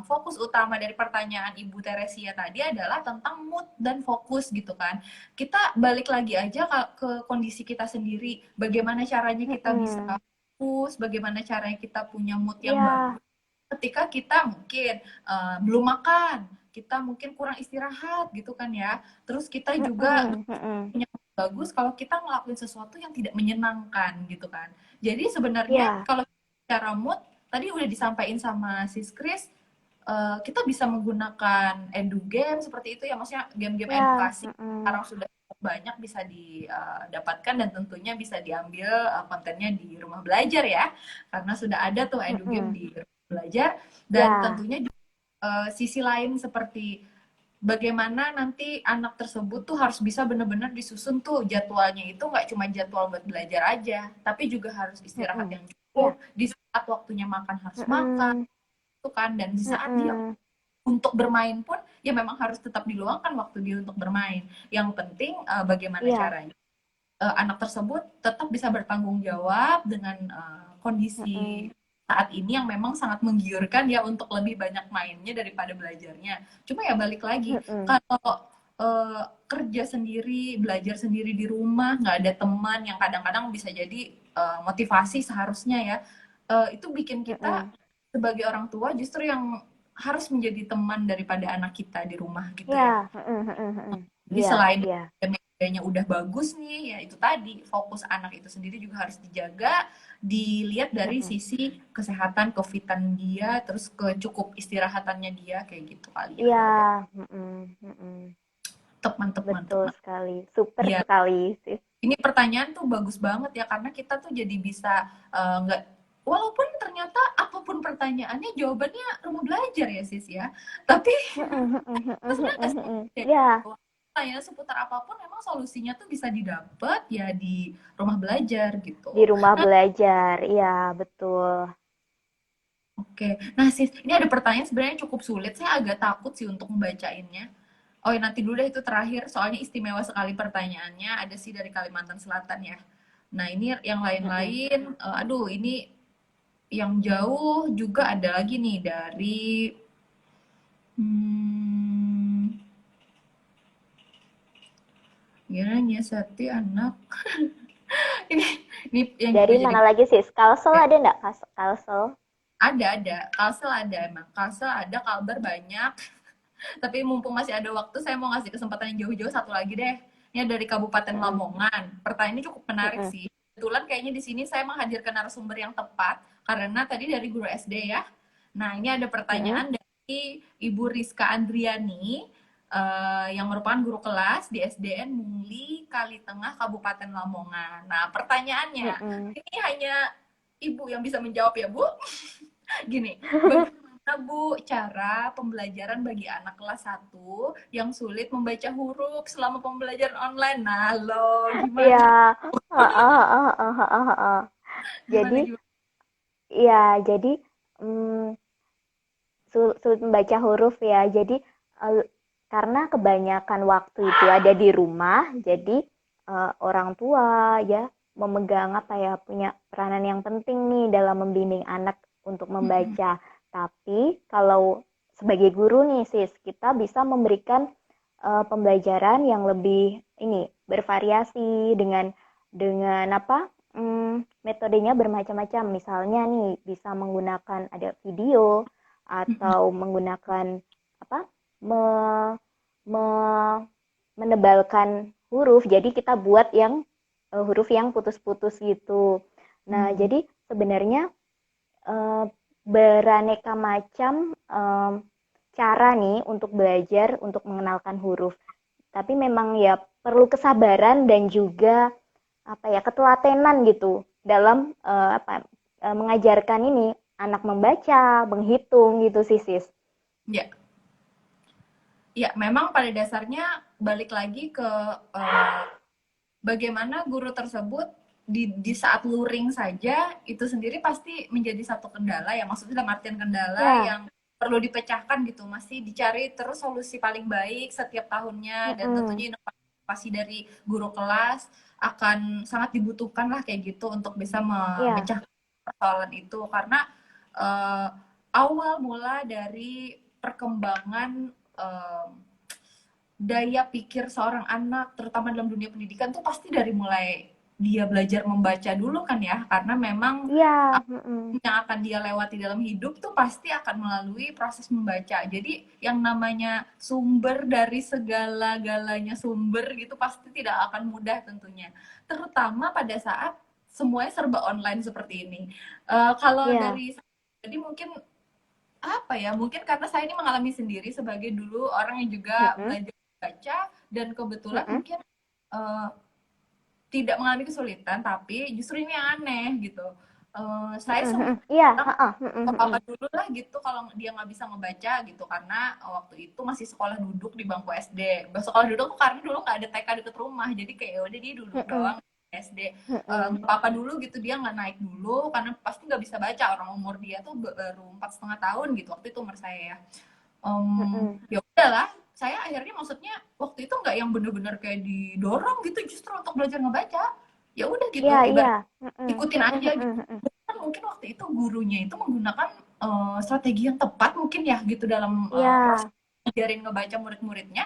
fokus utama dari pertanyaan Ibu Teresia tadi adalah tentang mood dan fokus gitu kan. Kita balik lagi aja ke kondisi kita sendiri. Bagaimana caranya kita bisa mm-mm. fokus, bagaimana caranya kita punya mood yang Iya, bagus ketika kita mungkin belum makan, kita mungkin kurang istirahat gitu kan ya. Terus kita juga mm-mm, mm-mm. punya mood bagus kalau kita ngelakuin sesuatu yang tidak menyenangkan gitu kan. Jadi sebenarnya Iya, kalau cara mood tadi udah disampaikan sama Sis Chris, kita bisa menggunakan edu game seperti itu ya, maksudnya game-game iya, edukasi mm-mm, sekarang sudah banyak bisa didapatkan dan tentunya bisa diambil kontennya di rumah belajar ya, karena sudah ada tuh edu game mm-mm. di rumah belajar. Dan Iya, tentunya juga, sisi lain seperti bagaimana nanti anak tersebut tuh harus bisa benar-benar disusun tuh jadwalnya, itu nggak cuma jadwal buat belajar aja tapi juga harus istirahat mm-mm. yang Iya, cukup, di saat waktunya makan harus makan mm-mm, itu kan, dan di saat dia mm-mm. untuk bermain pun ya memang harus tetap diluangkan waktu dia untuk bermain. Yang penting bagaimana Iya, caranya anak tersebut tetap bisa bertanggung jawab dengan kondisi mm-mm, saat ini yang memang sangat menggiurkan ya untuk lebih banyak mainnya daripada belajarnya. Cuma ya balik lagi, mm-mm. kalau kerja sendiri, belajar sendiri di rumah, nggak ada teman yang kadang-kadang bisa jadi motivasi seharusnya ya, itu bikin kita Mm-mm. sebagai orang tua justru yang harus menjadi teman daripada anak kita di rumah gitu Iya, ya. mm-mm, mm-mm, mm-mm. Jadi Iya, selain iya. medianya udah bagus nih, ya itu tadi fokus anak itu sendiri juga harus dijaga, dilihat dari Mm-mm. sisi kesehatan, kefitan dia, terus kecukup istirahatannya dia kayak gitu kali ya Iya, kalau dari mm-mm, mm-mm. mantep mantep mantep. Betul sekali, super Iya, sekali sis. ini pertanyaan tuh bagus banget ya karena kita tuh jadi bisa nggak walaupun ternyata apapun pertanyaannya jawabannya rumah belajar ya sis ya, tapi Mm-mm, mm-mm, itu mm-mm, sebenarnya nggak mm-mm, mm-mm. semuanya Iya, gitu. Tanya seputar apapun memang solusinya tuh bisa didapat ya di rumah belajar di gitu. rumah Nah, belajar, iya betul. oke. Nah, sis, ini ada pertanyaan sebenarnya cukup sulit. Saya agak takut sih untuk membacainnya. Oh, ya, nanti dulu deh itu terakhir. Soalnya istimewa sekali pertanyaannya. Ada sih dari Kalimantan Selatan ya. Nah, ini yang Mm-mm. lain-lain. Aduh, ini yang jauh juga ada lagi nih dari hmm, gimana nyiasati anak. ini ini yang juga Dari jadi mana lagi sis? Kalsel ada nggak Kalsel? ada Kalsel ada, emang Kalsel ada, Kalbar banyak. Tapi mumpung masih ada waktu, saya mau ngasih kesempatan yang jauh-jauh satu lagi deh. Ini dari Kabupaten Mm-mm, Lamongan. Pertanyaan ini cukup menarik mm-mm, sih. Kebetulan kayaknya di sini saya menghadirkan narasumber yang tepat karena tadi dari guru SD ya. Nah, ini ada mm-mm, pertanyaan dari Ibu Rizka Andriani yang merupakan guru kelas di SDN Mungli Kalitengah Kabupaten Lamongan. Nah, pertanyaannya, mm-mm. ini hanya Ibu yang bisa menjawab ya, Bu. Gini, bagaimana Bu cara pembelajaran bagi anak kelas 1 yang sulit membaca huruf selama pembelajaran online? Nah, lo Iya, gimana? heeh, heeh, heeh, heeh. Gimana Jadi, gimana? iya, jadi mm, sulit membaca huruf ya. Jadi, eh, karena kebanyakan waktu itu ada di rumah, jadi orang tua ya memegang apa ya, punya peranan yang penting nih dalam membimbing anak untuk Mm-mm. membaca. Tapi kalau sebagai guru nih sis, kita bisa memberikan pembelajaran yang lebih ini bervariasi dengan apa? Metodenya bermacam-macam. Misalnya nih bisa menggunakan ada video Mm-mm. atau menggunakan apa? me- me- menebalkan huruf. Jadi kita buat yang huruf yang putus-putus gitu. Nah, Mm. jadi sebenarnya beraneka macam cara nih untuk belajar untuk mengenalkan huruf. Tapi memang ya perlu kesabaran dan juga apa ya ketelatenan gitu dalam mengajarkan ini anak membaca, menghitung gitu sih sis. Ya, ya, memang pada dasarnya balik lagi ke eh, bagaimana guru tersebut di saat luring saja itu sendiri pasti menjadi satu kendala ya, maksudnya dalam artian kendala Ya, yang perlu dipecahkan gitu, masih dicari terus solusi paling baik setiap tahunnya, dan mm-mm. tentunya inovasi dari guru kelas akan sangat dibutuhkan lah kayak gitu untuk bisa Ya, memecahkan persoalan itu, karena eh, awal mula dari perkembangan daya pikir seorang anak, terutama dalam dunia pendidikan tuh pasti dari mulai dia belajar membaca dulu kan ya, karena memang iya, mm-mm. yang akan dia lewati dalam hidup tuh pasti akan melalui proses membaca. Jadi yang namanya sumber dari segala-galanya sumber gitu pasti tidak akan mudah tentunya. Terutama pada saat semuanya serba online seperti ini. Kalau Iya, dari jadi mungkin apa ya, mungkin karena saya ini mengalami sendiri sebagai dulu orang yang juga mm-mm, belajar baca, dan kebetulan mm-mm, mungkin eh, tidak mengalami kesulitan, tapi justru ini yang aneh gitu. Saya mm-mm, sempat mm-mm. Iya, bilang heeh, ke mm-mm, papa mm-mm, dulu lah gitu kalau dia nggak bisa ngebaca gitu, karena waktu itu masih sekolah duduk di bangku SD. Sekolah duduk tuh karena dulu nggak ada TK deket rumah, jadi kayak ya udah dia duduk mm-mm, doang SD. mm-mm. Papa dulu gitu dia nggak naik dulu karena pasti nggak bisa baca, orang umur dia tuh baru 4,5 tahun gitu waktu itu umur saya ya. Mm-mm. Ya udahlah, saya akhirnya maksudnya waktu itu nggak yang bener-bener kayak didorong gitu justru untuk belajar ngebaca, ya udah Iya, gitu iya. ibarat Mm-mm, ikutin mm-mm, aja gitu. mm-mm, Kan mungkin waktu itu gurunya itu menggunakan strategi yang tepat mungkin ya gitu dalam proses iya. ngajarin ngebaca murid-muridnya.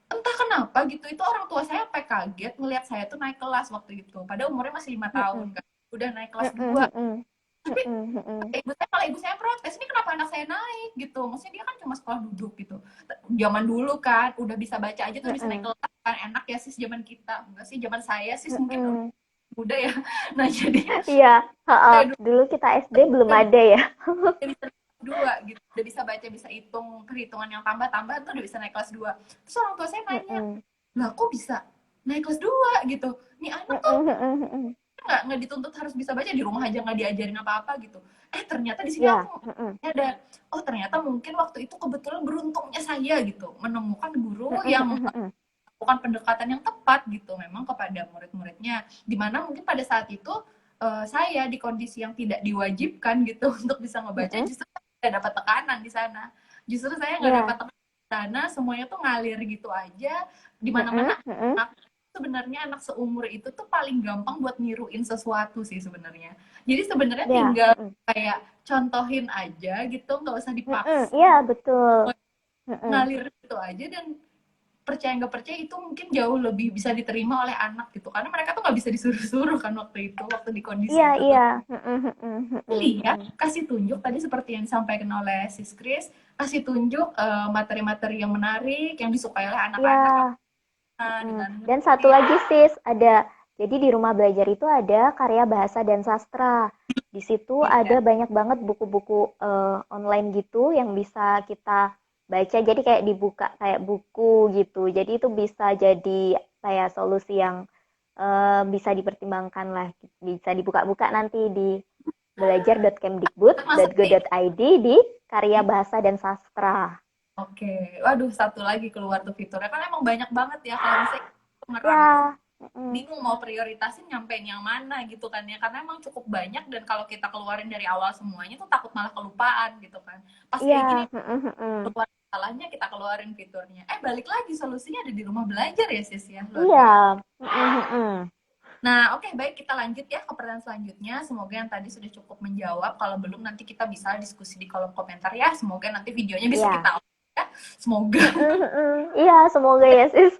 Entah kenapa gitu itu orang tua saya sampai kaget ngelihat saya tuh naik kelas waktu itu, padahal umurnya masih 5 tahun Mm-mm, kan, udah naik kelas mm-mm, 2. mm-mm, Tapi mm-mm, mm-mm. ibu saya, malah ibu saya protes, ini kenapa anak saya naik gitu, maksudnya dia kan cuma sekolah duduk gitu. Zaman dulu kan udah bisa baca aja tuh bisa naik Mm-mm, kelas kan, enak ya sis, zaman kita enggak sih, zaman saya sih mungkin udah mm-mm. muda ya. Nah jadi Iya, heeh. saya dulu Dulu kita SD belum ada ya. udah bisa dua gitu, udah bisa baca, bisa hitung, perhitungan yang tambah-tambah tuh udah bisa naik kelas 2. Terus orang tua saya nanya, Mm-mm, lah kok bisa naik kelas 2 gitu, nih anak tuh mm-mm, mm-mm, mm-mm. nggak dituntut harus bisa baca, di rumah aja nggak diajarin apa-apa gitu. Ternyata di sini Iya, aku mm-mm, ada, oh ternyata mungkin waktu itu kebetulan beruntungnya saya gitu menemukan guru mm-mm, yang mm-mm, melakukan pendekatan yang tepat gitu memang kepada murid-muridnya, dimana mungkin pada saat itu saya di kondisi yang tidak diwajibkan gitu untuk bisa ngebaca, mm-mm. justru saya nggak dapat tekanan di sana, justru saya nggak dapat Iya, tekanan di sana, semuanya tuh ngalir gitu aja, di mm-mm, mana-mana. mm-mm, Sebenarnya anak seumur itu tuh paling gampang buat niruin sesuatu sih sebenarnya. Jadi sebenarnya iya, tinggal mm-mm, kayak contohin aja gitu, nggak usah mm-mm. dipaksa, Iya, betul. Mm-mm, ngalir gitu aja, dan percaya nggak percaya itu mungkin jauh lebih bisa diterima oleh anak gitu, karena mereka tuh nggak bisa disuruh-suruh kan waktu itu, waktu di iya, kondisi itu tuh iya. Mm-mm, mm-mm, mm-mm, lihat, mm-mm. kasih tunjuk tadi seperti yang disampaikan oleh Sis Kris, kasih tunjuk materi-materi yang menarik yang disukai oleh anak-anak, Iya. Mm. dengan Dan satu lagi sis, jadi di rumah belajar itu ada karya bahasa dan sastra. Di situ iya. ada banyak banget buku-buku online gitu yang bisa kita baca. Jadi kayak dibuka kayak buku gitu. Jadi itu bisa jadi kayak solusi yang bisa dipertimbangkan lah. Bisa dibuka-buka nanti di Masuk nih. belajar.kemdikbud.go.id di karya bahasa dan sastra. Oke, waduh satu lagi keluar tuh fiturnya, kan emang banyak banget ya kalau misalnya ngerangkum, Ya, mm-mm. bingung mau prioritasin nyampein yang mana gitu kan ya, karena emang cukup banyak, dan kalau kita keluarin dari awal semuanya tuh takut malah kelupaan gitu kan. Pas Iya, kayak gini mm-mm, mm-mm. keluar salahnya kita keluarin fiturnya. Balik lagi solusinya ada di rumah belajar ya sis ya, luar Iya, biasa. Mm-mm. Nah, oke, baik, kita lanjut ya ke pertanyaan selanjutnya. Semoga yang tadi sudah cukup menjawab. Kalau belum, nanti kita bisa diskusi di kolom komentar ya. Semoga nanti videonya bisa Iya. kita upload ya. Semoga. Mm-mm. Iya, semoga ya, sis.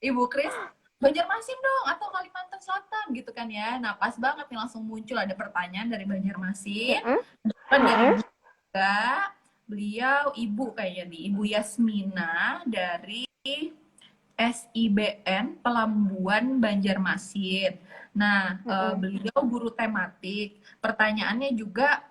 Ibu Kris, Banjarmasin dong atau Kalimantan Selatan gitu kan ya. Nah, pas banget nih langsung muncul ada pertanyaan dari Banjarmasin. Mm-mm. Kan dari Mm-mm. juga beliau ibu kayaknya di Ibu Yasmina dari SIBN Pelambuan Banjarmasin. Nah, Mm-mm. beliau guru tematik. Pertanyaannya juga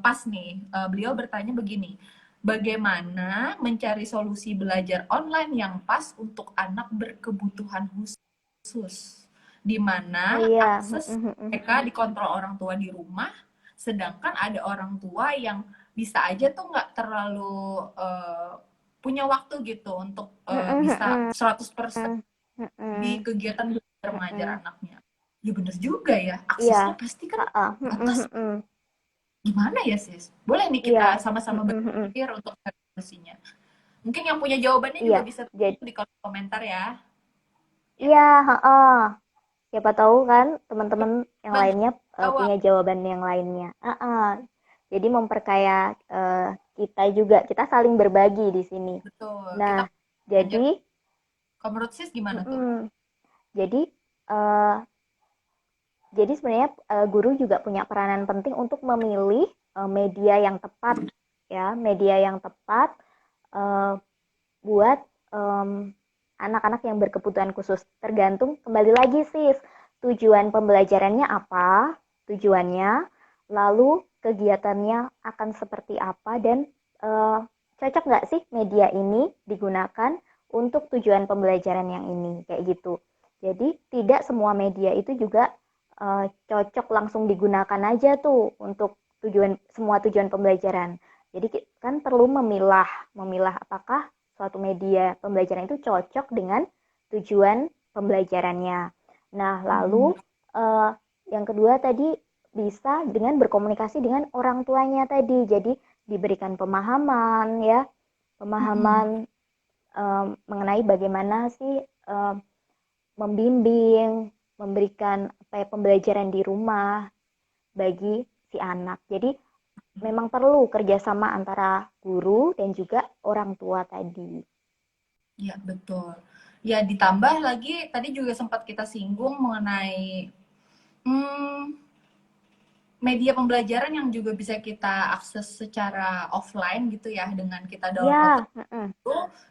pas nih. Beliau bertanya begini, bagaimana mencari solusi belajar online yang pas untuk anak berkebutuhan khusus, di Oh mana iya. akses Mm-mm. mereka dikontrol orang tua di rumah, sedangkan ada orang tua yang bisa aja tuh nggak terlalu punya waktu gitu untuk bisa Mm-mm. 100% di Mm-mm. kegiatan belajar mengajar Mm-mm. anaknya. Ya bener juga ya, Iya. aksesnya pasti kan Ha-ah. atas. Mm-mm. Gimana ya sis? Boleh nih Iya. kita sama-sama Mm-mm. berpikir untuk solusinya. Mungkin yang punya jawabannya juga Iya. bisa Jadi, tulis di kolom komentar ya. Ya, iya, ha-ah. Siapa tahu kan teman-teman yang bantu lainnya jawab. punya jawaban yang lainnya. Jadi memperkaya kita juga, kita saling berbagi di sini. Betul. Kita Nah, belajar. jadi, Kalau menurut sis gimana tuh? mm-mm. jadi, eh, jadi sebenarnya guru juga punya peranan penting untuk memilih media yang tepat, ya, media yang tepat eh, buat anak-anak yang berkebutuhan khusus. Tergantung kembali lagi sis, tujuan pembelajarannya apa, tujuannya, lalu kegiatannya akan seperti apa, dan eh, cocok nggak sih media ini digunakan untuk tujuan pembelajaran yang ini, kayak gitu. Jadi tidak semua media itu juga cocok langsung digunakan aja tuh untuk semua tujuan pembelajaran. Jadi kan perlu memilah, memilah apakah suatu media pembelajaran itu cocok dengan tujuan pembelajarannya. Nah, lalu Mm-mm. eh, yang kedua tadi bisa dengan berkomunikasi dengan orang tuanya tadi. Jadi diberikan pemahaman ya, Mm-mm. pemahaman mengenai bagaimana sih membimbing, memberikan apa ya, pembelajaran di rumah bagi si anak. Jadi memang perlu kerjasama antara guru dan juga orang tua tadi. Ya, betul. Ya, ditambah lagi tadi juga sempat kita singgung mengenai hmm, media pembelajaran yang juga bisa kita akses secara offline gitu ya dengan kita download Ya, mm-mm.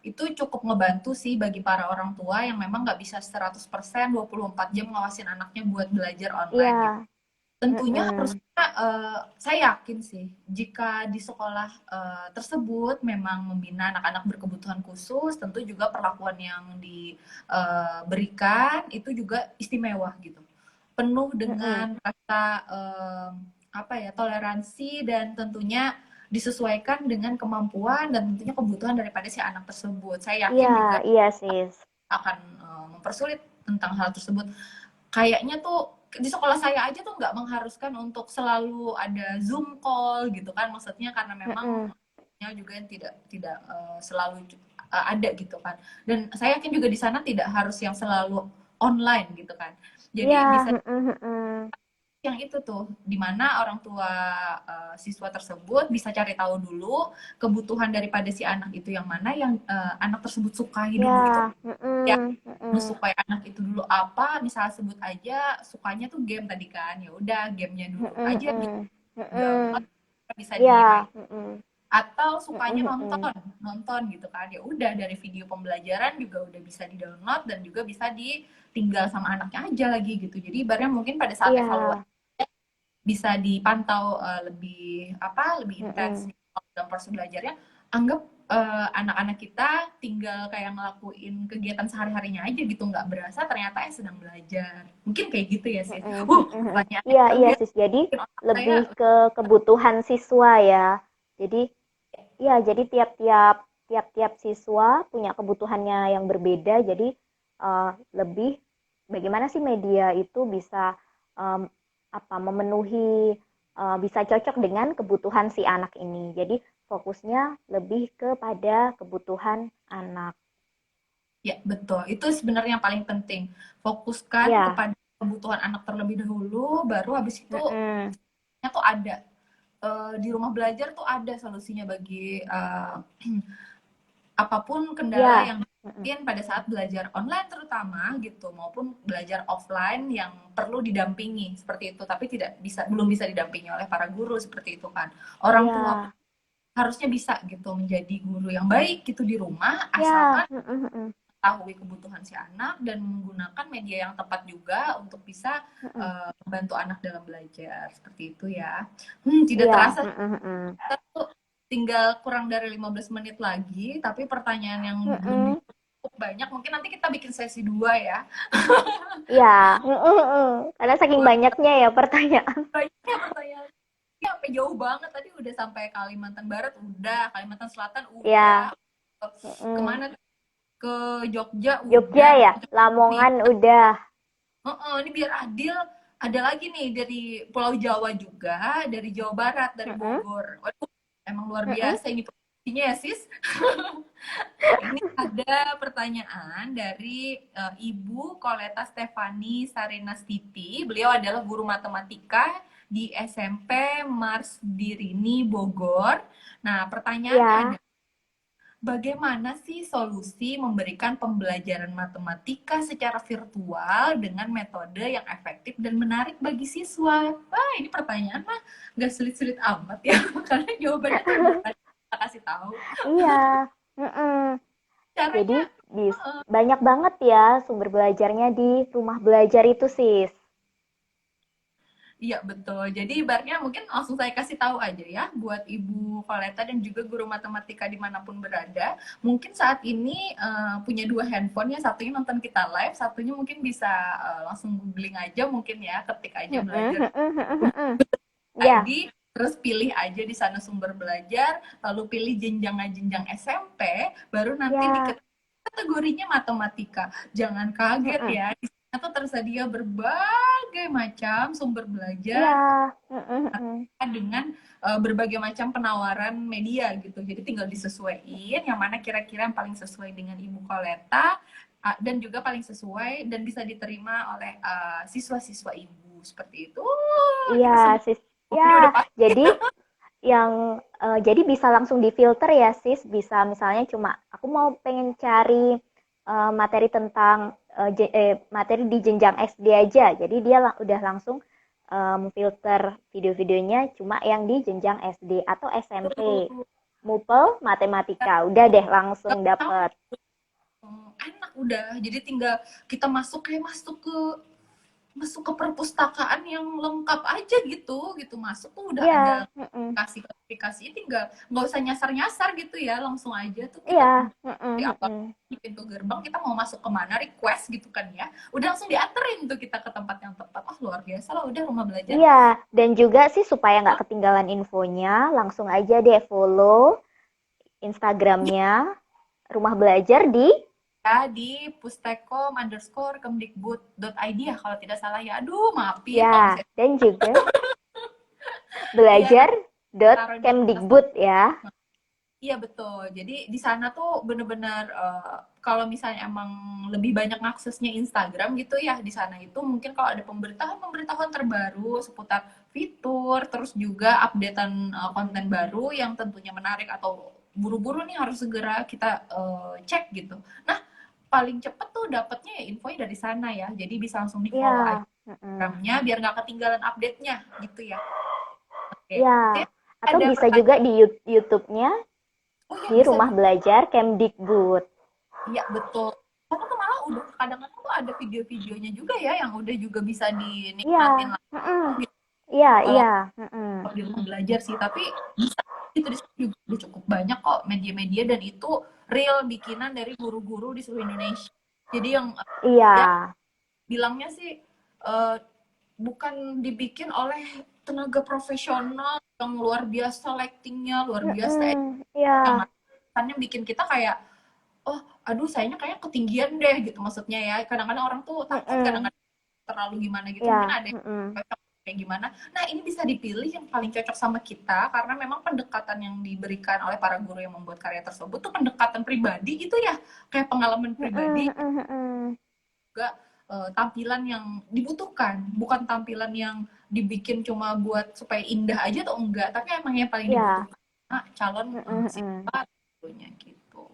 itu cukup ngebantu sih bagi para orang tua yang memang nggak bisa 100% 24 jam ngawasin anaknya buat belajar online gitu. Iya, Tentunya mm-mm. harusnya saya yakin sih jika di sekolah tersebut memang membina anak-anak berkebutuhan khusus, tentu juga perlakuan yang diberikan itu juga istimewa gitu. Penuh Mm-mm. dengan rasa apa ya, toleransi dan tentunya disesuaikan dengan kemampuan dan tentunya kebutuhan daripada si anak tersebut. Saya Iya, yakin juga iya sis. akan mempersulit tentang hal tersebut. Kayaknya tuh di sekolah saya aja tuh nggak mengharuskan untuk selalu ada Zoom call gitu kan, maksudnya karena memang Mm-mm. juga yang tidak tidak selalu ada gitu kan. Dan saya yakin juga di sana tidak harus yang selalu online gitu kan. Iya, Jadi bisa mm-mm, mm-mm. yang itu tuh dimana orang tua siswa tersebut bisa cari tahu dulu kebutuhan daripada si anak itu yang mana yang anak tersebut sukai Iya, dulu itu ya, mm-mm, mm-mm, supaya anak itu dulu apa, misalnya sebut aja sukanya tuh game tadi kan, ya udah gamenya dulu mm-mm, aja bisa mm-mm, download, mm-mm. bisa Iya, dimain, mm-mm, atau sukanya mm-mm, mm-mm. nonton nonton gitu kan, ya udah dari video pembelajaran juga udah bisa di download dan juga bisa ditinggal sama anaknya aja lagi gitu. Jadi ibaratnya mungkin pada saat evaluasi Iya, bisa dipantau lebih apa, lebih intens mm-mm. gitu dalam proses belajarnya. Anggap anak-anak kita tinggal kayak ngelakuin kegiatan sehari-harinya aja gitu, nggak berasa ternyata sedang belajar, mungkin kayak gitu ya sis. Mm-mm, mm-mm. Pertanyaannya Iya, jauh iya ya, sis. Jadi mungkin otak saya lebih ke kebutuhan siswa ya. Jadi ya, jadi tiap-tiap siswa punya kebutuhannya yang berbeda. Jadi lebih bagaimana sih media itu bisa em, apa memenuhi bisa cocok dengan kebutuhan si anak ini. Jadi fokusnya lebih kepada kebutuhan anak. Ya, betul. Itu sebenarnya yang paling penting. Fokuskan Ya, kepada kebutuhan anak terlebih dahulu, baru habis itu mm-mm. ya tuh ada. Di rumah belajar tuh ada solusinya bagi apapun kendala Ya, yang mm-mm. mungkin pada saat belajar online terutama gitu maupun belajar offline yang perlu didampingi seperti itu tapi belum bisa didampingi oleh para guru seperti itu kan orang tua pun Ya, harusnya bisa gitu menjadi guru yang baik gitu di rumah ya, asalkan mm-mm, mengetahui kebutuhan si anak dan menggunakan media yang tepat juga untuk bisa mm-mm. membantu anak dalam belajar seperti itu ya. Tidak Iya, terasa mm-mm, kita tuh tinggal kurang dari 15 menit lagi, tapi pertanyaan yang belum mm-mm. cukup banyak. Mungkin nanti kita bikin sesi 2 ya. Iya, mm-mm. Karena saking Buat banyaknya ya pertanyaan. banyaknya pertanyaan. Ya, sampai jauh banget tadi udah sampai Kalimantan Barat udah, Kalimantan Selatan udah, Ya, mm-mm. kemana ke Jogja Jogja udah ya, gitu. Nih, Lamongan udah. ini biar adil ada lagi nih dari Pulau Jawa juga, dari Jawa Barat, dari Mm-mm, Bogor. Waduh, emang luar mm-mm. biasa ini provinsinya ya, Sis. Ini ada pertanyaan dari Ibu Koleta Stefani Sarinastiti. Beliau adalah guru matematika di SMP Mars Dirini Bogor. Nah, pertanyaannya Ya, ada, bagaimana sih solusi memberikan pembelajaran matematika secara virtual dengan metode yang efektif dan menarik bagi siswa? Wah, ini pertanyaan mah nggak sulit-sulit amat ya, karena jawabannya tuh udah kita kasih tahu. iya. Mm-mm. Jadi Caranya banyak banget ya sumber belajarnya di rumah belajar itu, Sis. iya betul. Jadi ibaratnya mungkin langsung saya kasih tahu aja ya buat Ibu Valeta dan juga guru matematika dimanapun berada. Mungkin saat ini punya dua handphone ya, satunya nonton kita live, satunya mungkin bisa langsung googling aja mungkin ya, ketik aja Mm-mm, belajar mm-mm, mm-mm. Ya, ID, terus pilih aja di sana sumber belajar, lalu pilih jenjang SMP, baru nanti di ya, kategorinya matematika. Jangan kaget mm-mm. ya, di sana tuh tersedia berbagai macam sumber Iya, belajar mm-mm, mm-mm. dengan berbagai macam penawaran media gitu. Jadi tinggal disesuaikan yang mana kira-kira yang paling sesuai dengan Ibu Koleta dan juga paling sesuai dan bisa diterima oleh siswa-siswa Ibu seperti itu. Iya, Kita semua Sis. Ya, ini udah pasti. jadi jadi bisa langsung difilter ya, Sis. Bisa misalnya cuma aku mau pengen cari materi tentang materi di jenjang SD aja. Jadi dia udah langsung memfilter video-videonya cuma yang di jenjang SD atau SMP. Mupel matematika. Udah deh langsung dapet. Enak udah. Jadi tinggal kita masuk ke perpustakaan yang lengkap aja gitu masuk tuh udah Iya, ada mm-mm. aplikasi tinggal nggak usah nyasar-nyasar gitu ya langsung aja tuh kita Iya, mm-mm, di apa mm-mm. di pintu gerbang kita mau masuk kemana request gitu kan ya udah langsung dianterin tuh kita ke tempat yang tepat luar biasa lah udah rumah belajar Iya, dan juga sih supaya nggak ketinggalan infonya, langsung aja deh follow Instagramnya Rumah Belajar di ya di pustekom_kemdikbud.id ya kalau tidak salah ya aduh maafin kalau ya, misalnya dan juga iya nanti taruh di atas. belajar.kemdikbud ya. Iya betul. Jadi di sana tuh bener-bener kalau misalnya emang lebih banyak aksesnya Instagram gitu ya di sana itu mungkin kalau ada pemberitahuan-pemberitahuan terbaru seputar fitur, terus juga updatean konten baru yang tentunya menarik atau buru-buru nih harus segera kita cek gitu. Nah paling cepet tuh dapetnya ya infonya dari sana ya. Jadi bisa langsung di follow aja Ya, mm-mm. Instagramnya biar nggak ketinggalan update-nya gitu ya. Oke. Ya, Sis, atau ada bisa pertanyaan. juga di YouTube-nya Oh ya di bisa Rumah Belajar Kemdikbud. Iya betul. Karena tuh malah udah kadang-kadang tuh ada video-videonya juga ya yang udah juga bisa Iya, dinikmatin mm-mm. langsung gitu. Iya, Kalau iya, mm-mm. di rumah belajar sih, tapi bisa itu di sana juga udah cukup banyak kok media-media dan itu real bikinan dari guru-guru di seluruh Indonesia. Jadi yang Iya, ya bilangnya sih eh, bukan dibikin oleh tenaga profesional yang luar biasa lightingnya luar biasa mm-mm. Iya, yang makanya bikin kita kayak oh aduh sayangnya kayak ketinggian deh gitu maksudnya ya kadang-kadang orang tuh takut mm-mm. kadang-kadang terlalu gimana gitu Iya, mungkin ada yang mm-mm. cocok kayak gimana. Nah, ini bisa dipilih yang paling cocok sama kita karena memang pendekatan yang diberikan oleh para guru yang membuat karya tersebut tuh pendekatan pribadi gitu ya, kayak pengalaman pribadi juga, tampilan yang dibutuhkan, bukan tampilan yang dibikin cuma buat supaya indah aja atau enggak, tapi emang yang paling Ya, dibutuhkan calon siswa tentunya gitu.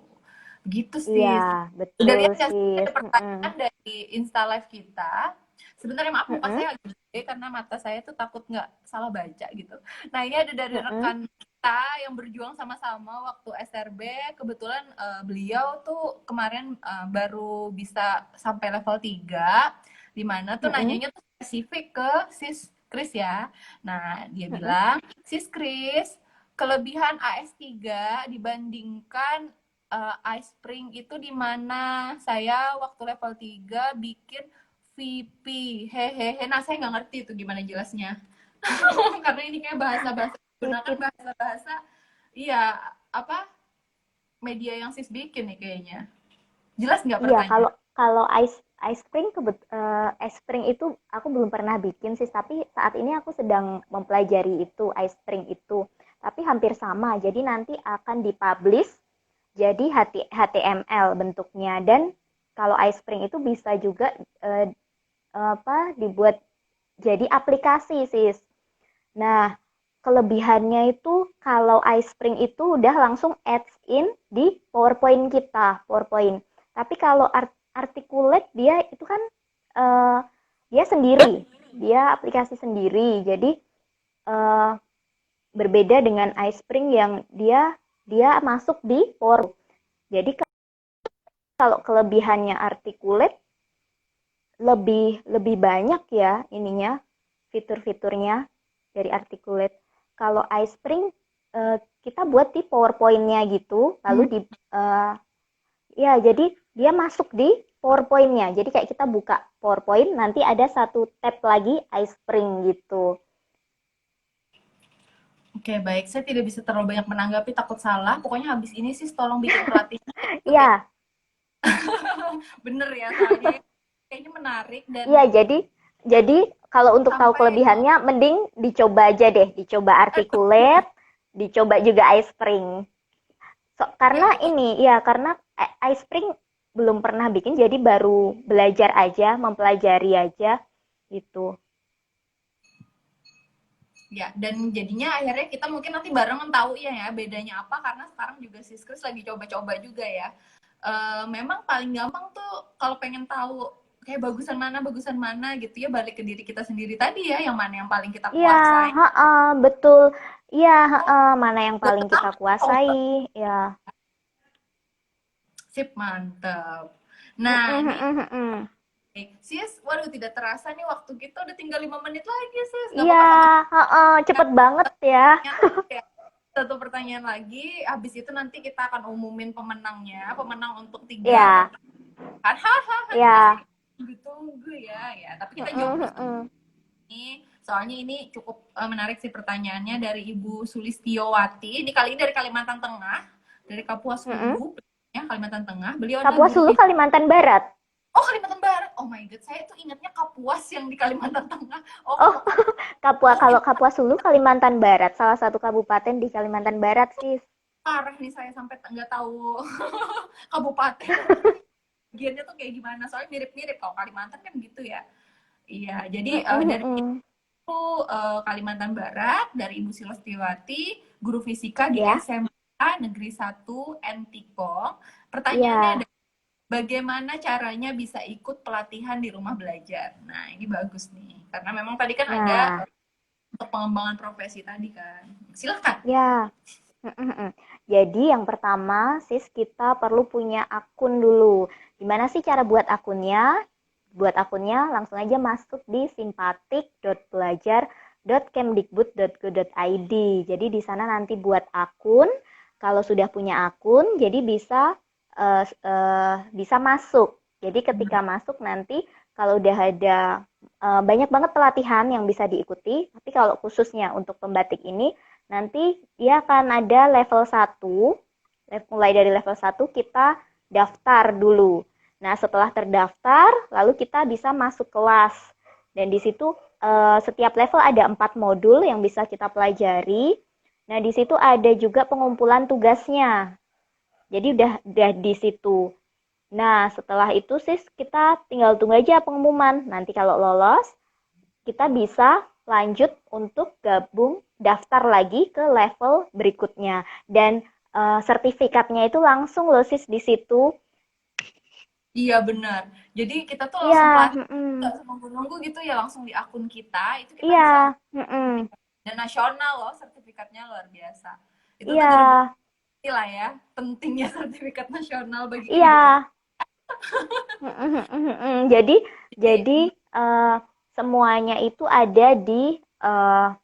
Begitu iya, sih. Udah betul lihat nggak sih sis. ada pertanyaan dari Insta Live kita? Sebenarnya maaf muka saya agak gede karena mata saya tuh takut nggak salah baca gitu. Nah ini ada dari rekan kita yang berjuang sama-sama waktu SRB. Kebetulan beliau tuh kemarin baru bisa sampai level 3, di mana tuh nanyanya tuh spesifik ke Sis Kris ya. Nah dia bilang, Sis Kris, kelebihan AS3 dibandingkan Ice Spring itu di mana saya waktu level 3 bikin VP. Hehehe. Nah, saya nggak ngerti itu gimana jelasnya. Karena ini kayak bahasa-bahasa gunakan VP. bahasa-bahasa iya, apa? Media yang sis bikin nih kayaknya. Jelas nggak Iya, pertanyaan? kalau kalau ice ice spring ice spring itu aku belum pernah bikin sih, tapi saat ini aku sedang mempelajari itu ice spring itu. Tapi hampir sama. Jadi nanti akan dipublish jadi HTML bentuknya, dan kalau ice spring itu bisa juga eh, dibuat jadi aplikasi sis. Nah, kelebihannya itu kalau iSpring itu udah langsung adds in di PowerPoint kita, PowerPoint. Tapi kalau Articulate dia itu kan eh, dia sendiri, dia aplikasi sendiri. Jadi eh, berbeda dengan iSpring yang dia dia masuk di PowerPoint. Jadi kalau kelebihannya Articulate lebih lebih banyak ya ininya, fitur-fiturnya dari Articulate. Kalau iSpring kita buat di PowerPoint-nya gitu, lalu di ya jadi dia masuk di PowerPoint-nya. Jadi kayak kita buka PowerPoint, nanti ada satu tab lagi iSpring gitu. Oke, baik. Saya tidak bisa terlalu banyak menanggapi, takut salah. Pokoknya habis ini sih tolong bikin pelatihan YouTube ya. Iya, Bener ya, soalnya kayaknya menarik dan iya jadi kalau untuk tahu sampai kelebihannya mending dicoba aja deh, dicoba Articulate, dicoba juga iSpring. ya Karena betul. ini, ya karena iSpring belum pernah bikin, jadi baru belajar aja, mempelajari aja gitu. Ya, dan jadinya akhirnya kita mungkin nanti barengan tahu ya bedanya apa karena sekarang juga Siskris lagi coba-coba juga ya. Memang paling gampang tuh kalau pengen tahu kayak bagusan mana gitu ya balik ke diri kita sendiri tadi ya yang mana yang paling kita Iya, kuasai. heeh, betul. Iya, Oh, heeh, mana yang gak paling kita tahu. kuasai, ya. Sip, mantep. Nah, Mm-mm, ini mm-mm, mm-mm. sis, waduh tidak terasa nih waktu kita udah tinggal 5 menit lagi sis. Gak Iya, apa-apa satu heeh, cepet banget ya. pertanyaan ya. Satu pertanyaan lagi, habis itu nanti kita akan umumin pemenangnya, pemenang untuk 3 Iya, pertanyaan. Hahaha, ini pasti iya. tunggu ya, ya. Tapi kita jawab Mm-mm, dulu mm-mm. nih, soalnya ini cukup menarik sih pertanyaannya dari Ibu Sulistiowati. Ini kali ini dari Kalimantan Tengah, dari Kapuas Mm-mm. Hulu, ya Kalimantan Tengah. Beliau adalah Kapuas guru Hulu, fisika. Kalimantan Barat. Oh, Kalimantan Barat. Oh my god, saya tuh ingatnya Kapuas yang di Kalimantan Tengah. Oh, Oh, kalau Kapuas. Oh, Kalau Kapuas Hulu, Kalimantan Barat, salah satu kabupaten di Kalimantan Barat, sis. parah nih saya sampai nggak tahu kabupaten bagiannya tuh kayak gimana. Soalnya mirip-mirip kalau Kalimantan kan gitu ya. Iya, jadi Mm-mm, dari mm-mm. itu Kalimantan Barat dari Ibu Silestiwati, guru fisika di Ya, SMA Negeri 1 Entikong. Pertanyaannya iya. ada bagaimana caranya bisa ikut pelatihan di rumah belajar. Nah, ini bagus nih. Karena memang tadi kan ada Nah, untuk pengembangan profesi tadi kan. Silahkan. ya. Mm-mm-mm. Jadi yang pertama, sis, kita perlu punya akun dulu. Gimana sih cara buat akunnya? Buat akunnya langsung aja masuk di simpatik.pelajar.kemdikbud.go.id. Jadi di sana nanti buat akun. Kalau sudah punya akun, jadi bisa masuk. Jadi ketika masuk nanti kalau udah ada banyak banget pelatihan yang bisa diikuti, tapi kalau khususnya untuk pembatik ini nanti dia akan ada level 1, mulai dari level 1 kita daftar dulu. Nah, setelah terdaftar, lalu kita bisa masuk kelas. Dan di situ setiap level ada 4 modul yang bisa kita pelajari. Nah, di situ ada juga pengumpulan tugasnya. Jadi udah di situ. Nah, setelah itu sis kita tinggal tunggu aja pengumuman. Nanti kalau lolos, kita bisa lanjut untuk gabung daftar lagi ke level berikutnya. Dan sertifikatnya itu langsung loh sis di situ. Iya benar. Jadi kita tuh Iya, langsung pelajari, mm-mm. nggak nunggu-nunggu gitu ya, langsung di akun kita itu kita Iya, bisa mm-mm. dan nasional loh, sertifikatnya luar biasa. Itu tuh Iya, bener-bener lah ya, pentingnya sertifikat nasional bagi kehidupan. iya. Mm-mm, mm-mm. Jadi eh, semuanya itu ada di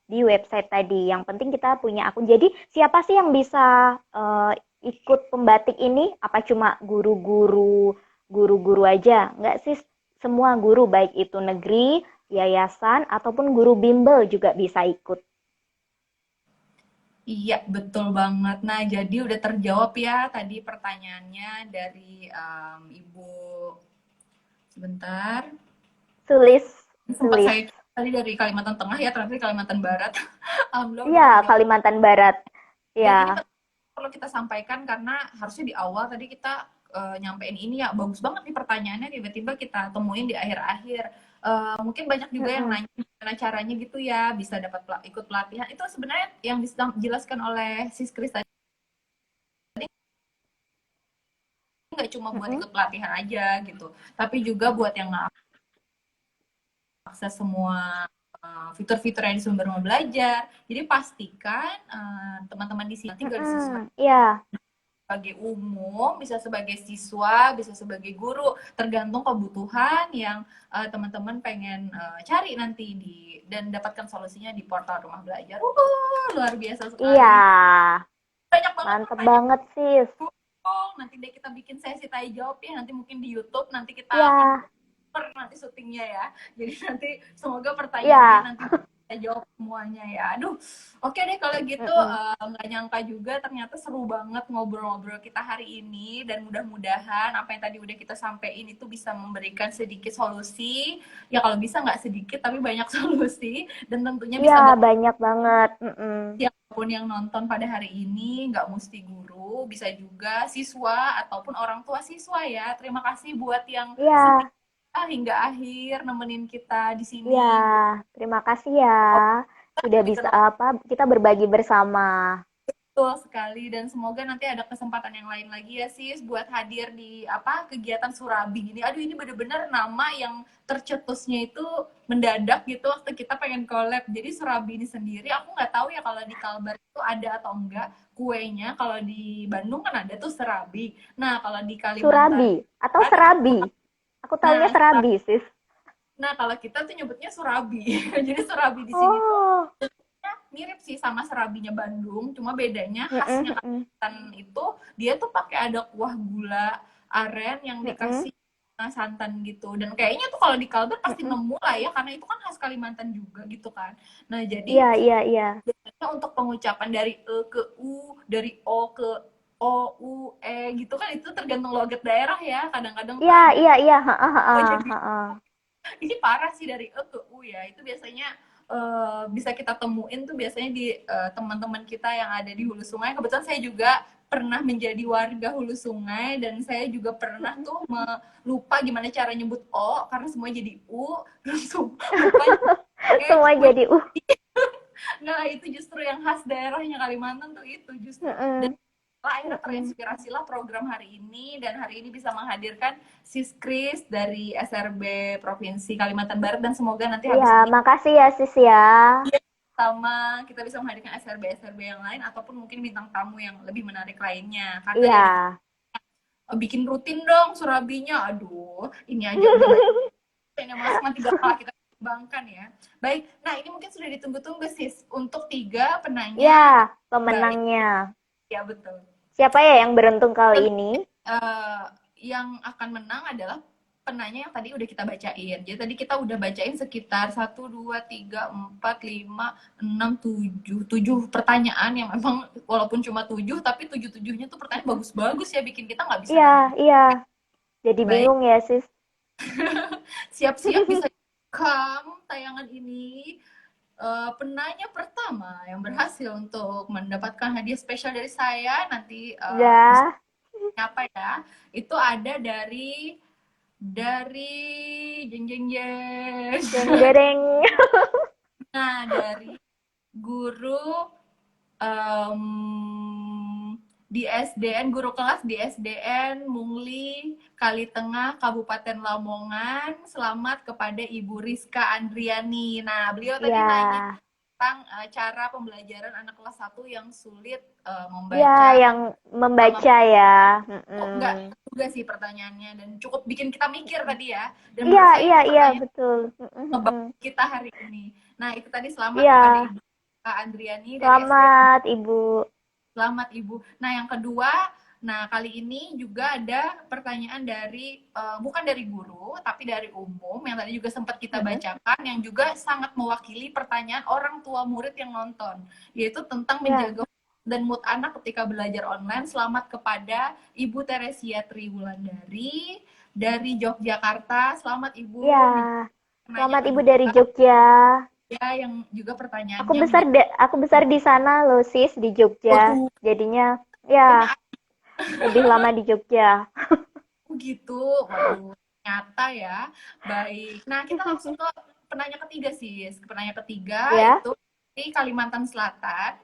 website tadi. Yang penting kita punya akun. Jadi siapa sih yang bisa ikut pembatik ini? Apa cuma guru-guru aja? Enggak sih, semua guru baik itu negeri, yayasan ataupun guru bimbel juga bisa ikut. Iya, betul banget. Nah, jadi udah terjawab ya tadi pertanyaannya dari Ibu. Sebentar. Sulis, Sempat sulis. saya tadi dari Kalimantan Tengah ya, terakhir Kalimantan Barat. Alhamdulillah udah Iya, terjawab. Kalimantan Barat. Dan Ya, ini perlu kita sampaikan karena harusnya di awal tadi kita nyampein ini ya bagus banget nih pertanyaannya tiba-tiba kita temuin di akhir-akhir. Mungkin banyak juga yang mm-mm. nanya gimana caranya gitu ya bisa dapat ikut pelatihan. Itu sebenarnya yang dijelaskan oleh Sis Kris tadi nggak cuma buat Mm-mm. ikut pelatihan aja gitu, tapi juga buat yang akses semua fitur-fitur yang di sumber mau belajar. Jadi pastikan teman-teman di sini nanti nggak disesuaikan Mm-mm. Iya. sebagai umum, bisa sebagai siswa, bisa sebagai guru, tergantung kebutuhan yang teman-teman pengen cari nanti dan dapatkan solusinya di portal Rumah Belajar. Luar biasa Iya, sekali. Banyak banget mantep pertanyaan. banget sis. Nanti deh kita bikin sesi tanya jawab ya. Nanti mungkin di YouTube nanti kita akan Iya, nanti syutingnya ya. Jadi nanti semoga pertanyaannya iya. nanti kita jawab semuanya ya. Aduh, oke deh kalau gitu Mm-mm. nggak nyangka juga ternyata seru banget ngobrol-ngobrol kita hari ini dan mudah-mudahan apa yang tadi udah kita sampaikan itu bisa memberikan sedikit solusi. Ya kalau bisa nggak sedikit tapi banyak solusi dan tentunya Iya, bisa banyak banget. Mm-mm. siapapun yang nonton pada hari ini, nggak mesti guru, bisa juga siswa ataupun orang tua siswa ya. Terima kasih buat yang Iya, setia hingga akhir nemenin kita di iya. sini. Terima kasih ya. Sudah Bisa bisa apa? Kita berbagi bersama. betul sekali dan semoga nanti ada kesempatan yang lain lagi ya sis buat hadir di apa kegiatan Surabi ini. Aduh ini bener-bener nama yang tercetusnya itu mendadak gitu waktu kita pengen collab. Jadi Surabi ini sendiri aku nggak tahu ya kalau di Kalbar itu ada atau enggak kuenya. Kalau di Bandung kan ada tuh serabi. Nah kalau di Kalimantan Surabi atau Barat, Serabi? Aku taunya nah Serabi, sis. nah kalau kita tuh nyebutnya Surabi. Jadi Surabi di sini tuh Oh. mirip sih sama serabinya Bandung, cuma bedanya Mm-mm, khasnya mm-mm, Kalimantan itu dia tuh pakai ada kuah gula aren yang mm-mm. dikasih santan gitu. Dan kayaknya tuh kalau di Kalbar pasti Mm-mm. nemu lah ya karena itu kan khas Kalimantan juga gitu kan. Nah, Iya, jadi iya, iya. biasanya untuk pengucapan dari e ke u, dari o ke o u gitu kan itu tergantung logat daerah ya. Kadang-kadang tuh Iya, ada iya, iya. Ha, ha, ha, oh jadi ha, ha. ini parah sih dari E ke U ya itu biasanya bisa kita temuin tuh biasanya di teman-teman kita yang ada di hulu sungai kebetulan saya juga pernah menjadi warga hulu sungai dan saya juga pernah Mm-mm. tuh lupa gimana cara nyebut O karena semua jadi U terus lupa E Semua semua jadi nah itu justru yang khas daerahnya Kalimantan tuh itu justru dan Mm-mm. akhirnya Mm-mm. terinspirasilah program hari ini dan hari ini bisa menghadirkan Sis Kris dari SRB Provinsi Kalimantan Barat dan semoga nanti Iya, habis ini makasih ya sis ya. sama kita bisa menghadirkan SRB-SRB yang lain ataupun mungkin bintang tamu yang lebih menarik lainnya karena Iya. dari bikin rutin dong Surabinya aduh ini aja udah banyak masuk nanti bakal kita kembangkan ya baik nah ini mungkin sudah ditunggu-tunggu Sis untuk 3 penanya Ya, baik pemenangnya. ya betul. Siapa ya yang beruntung kali ini? uh, yang akan menang adalah penanya yang tadi udah kita bacain. Jadi tadi kita udah bacain sekitar 1, 2, 3, 4, 5, 6, 7 pertanyaan yang memang walaupun cuma 7 tapi 7-7-nya tuh pertanyaan bagus-bagus ya bikin kita nggak bisa Iya, nanya. iya. Jadi Baik, bingung ya sis. siap-siap bisa tayangan ini penanya pertama yang berhasil untuk mendapatkan hadiah spesial dari saya nanti bisa Ya, apa ya? Itu ada dari jeng jeng jeng. jeng dereng. Nah, dari guru em, di SDN, guru kelas di SDN Mungli Kalitengah Kabupaten Lamongan. Selamat kepada Ibu Rizka Andriani. Nah, beliau tadi nanya Ya, tentang cara pembelajaran anak kelas 1 yang sulit ya membaca yang sama membaca ya. oh, enggak juga sih pertanyaannya dan cukup bikin kita mikir tadi ya. Dan Iya, menurut saya iya, itu iya, pertanyaan betul. ngebantu kita hari ini. Nah, itu tadi selamat kepada Iya, Ibu Andriani dari SDN. selamat Ibu. Selamat Ibu. Nah, yang kedua, nah kali ini juga ada pertanyaan dari bukan dari guru, tapi dari umum yang tadi juga sempat kita Mm-mm. bacakan yang juga sangat mewakili pertanyaan orang tua murid yang nonton, yaitu tentang Ya, menjaga dan mood anak ketika belajar online. Selamat kepada Ibu Teresia Triwulandari dari Yogyakarta. Selamat ya. Ibu. Nanya Selamat Ibu kedua dari Jogja. ya yang juga Aku pertanyaannya besar aku besar di sana loh, Sis, di Jogja. waduh, Jadinya ya banyak lebih lama di Jogja. gitu. Waduh, nyata ya. Baik. Nah, kita langsung ke penanya ketiga sih. Penanya ketiga Ya. itu di Kalimantan Selatan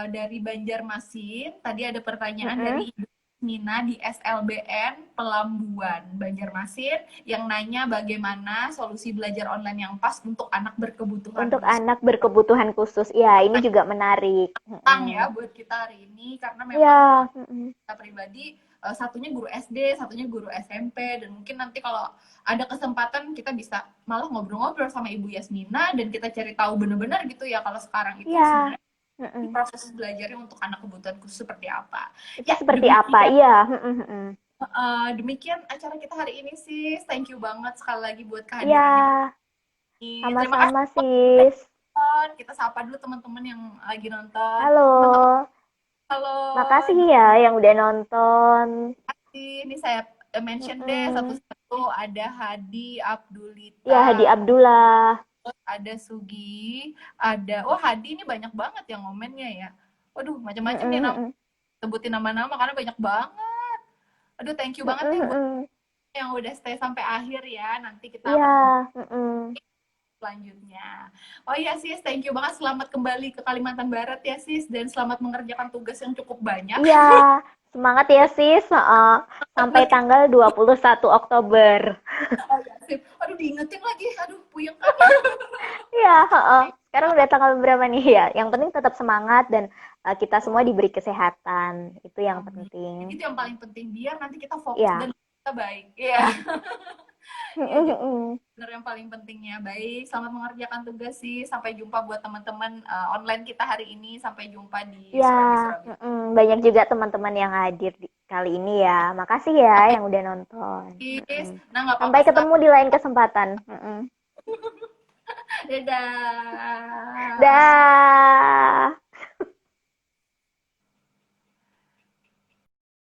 dari Banjarmasin. Tadi ada pertanyaan Mm-mm. dari Ibu Nina di SLBN Pelambuan Banjarmasin yang nanya bagaimana solusi belajar online yang pas untuk anak berkebutuhan Untuk khusus. anak berkebutuhan khusus. Ya, ini juga menarik. Tentang ya Mm-mm. buat kita hari ini karena memang Ya, mm-mm. kita pribadi satunya guru SD, satunya guru SMP dan mungkin nanti kalau ada kesempatan kita bisa malah ngobrol-ngobrol sama Ibu Yasmina dan kita cari tahu benar-benar gitu ya kalau sekarang itu Ya. sebenarnya Mm-mm. proses belajarnya untuk anak kebutuhan khusus seperti apa. Itu Ya, seperti apa? demikian Iya. Mm-mm. demikian acara kita hari ini sih. Thank you banget sekali lagi buat kehadirannya. Ya, Terima kasih sama-sama, buat udah sis. nonton. Kita sapa dulu teman-teman yang lagi nonton. Teman-teman, Halo. halo. Makasih ya yang udah nonton. Ini saya mention deh Mm-mm. satu-satu. Ada Hadi Ya, Hadi Abdulita, Abdullah. terus ada Sugi, ada oh Hadi ini banyak banget yang ngomennya ya. Waduh, macam-macam nih nama, Mm-mm. sebutin nama-nama karena banyak banget. Aduh, thank you banget nih buat Mm-mm. yang udah stay sampai akhir ya. Nanti kita Iya. akan ngobrol Mm-mm. selanjutnya. Oh iya sis, thank you banget. Selamat kembali ke Kalimantan Barat ya sis, dan selamat mengerjakan tugas yang cukup banyak. Iya, semangat ya sis. Heeh. Sampai Buat kita, tanggal 21 Oktober. oh ya, sip. Aduh diingetin lagi, aduh puyeng kan. Iya, heeh. Sekarang udah tanggal berapa nih ya? Yang penting tetap semangat dan kita semua diberi kesehatan. Itu yang Amin. Jadi penting. itu yang paling penting biar nanti kita fokus Iya. dan kita baik. Iya. Iya, jadi benar yang paling pentingnya baik. Selamat mengerjakan tugas sih. Sampai jumpa buat teman-teman online kita hari ini. Sampai jumpa di Ya, Serambi Serambi. banyak juga teman-teman yang hadir kali ini ya. Makasih ya Sampai yang udah nonton. sis. Nah nggak apa-apa Sampai ketemu sekarang. di lain kesempatan. Dadah. Dah.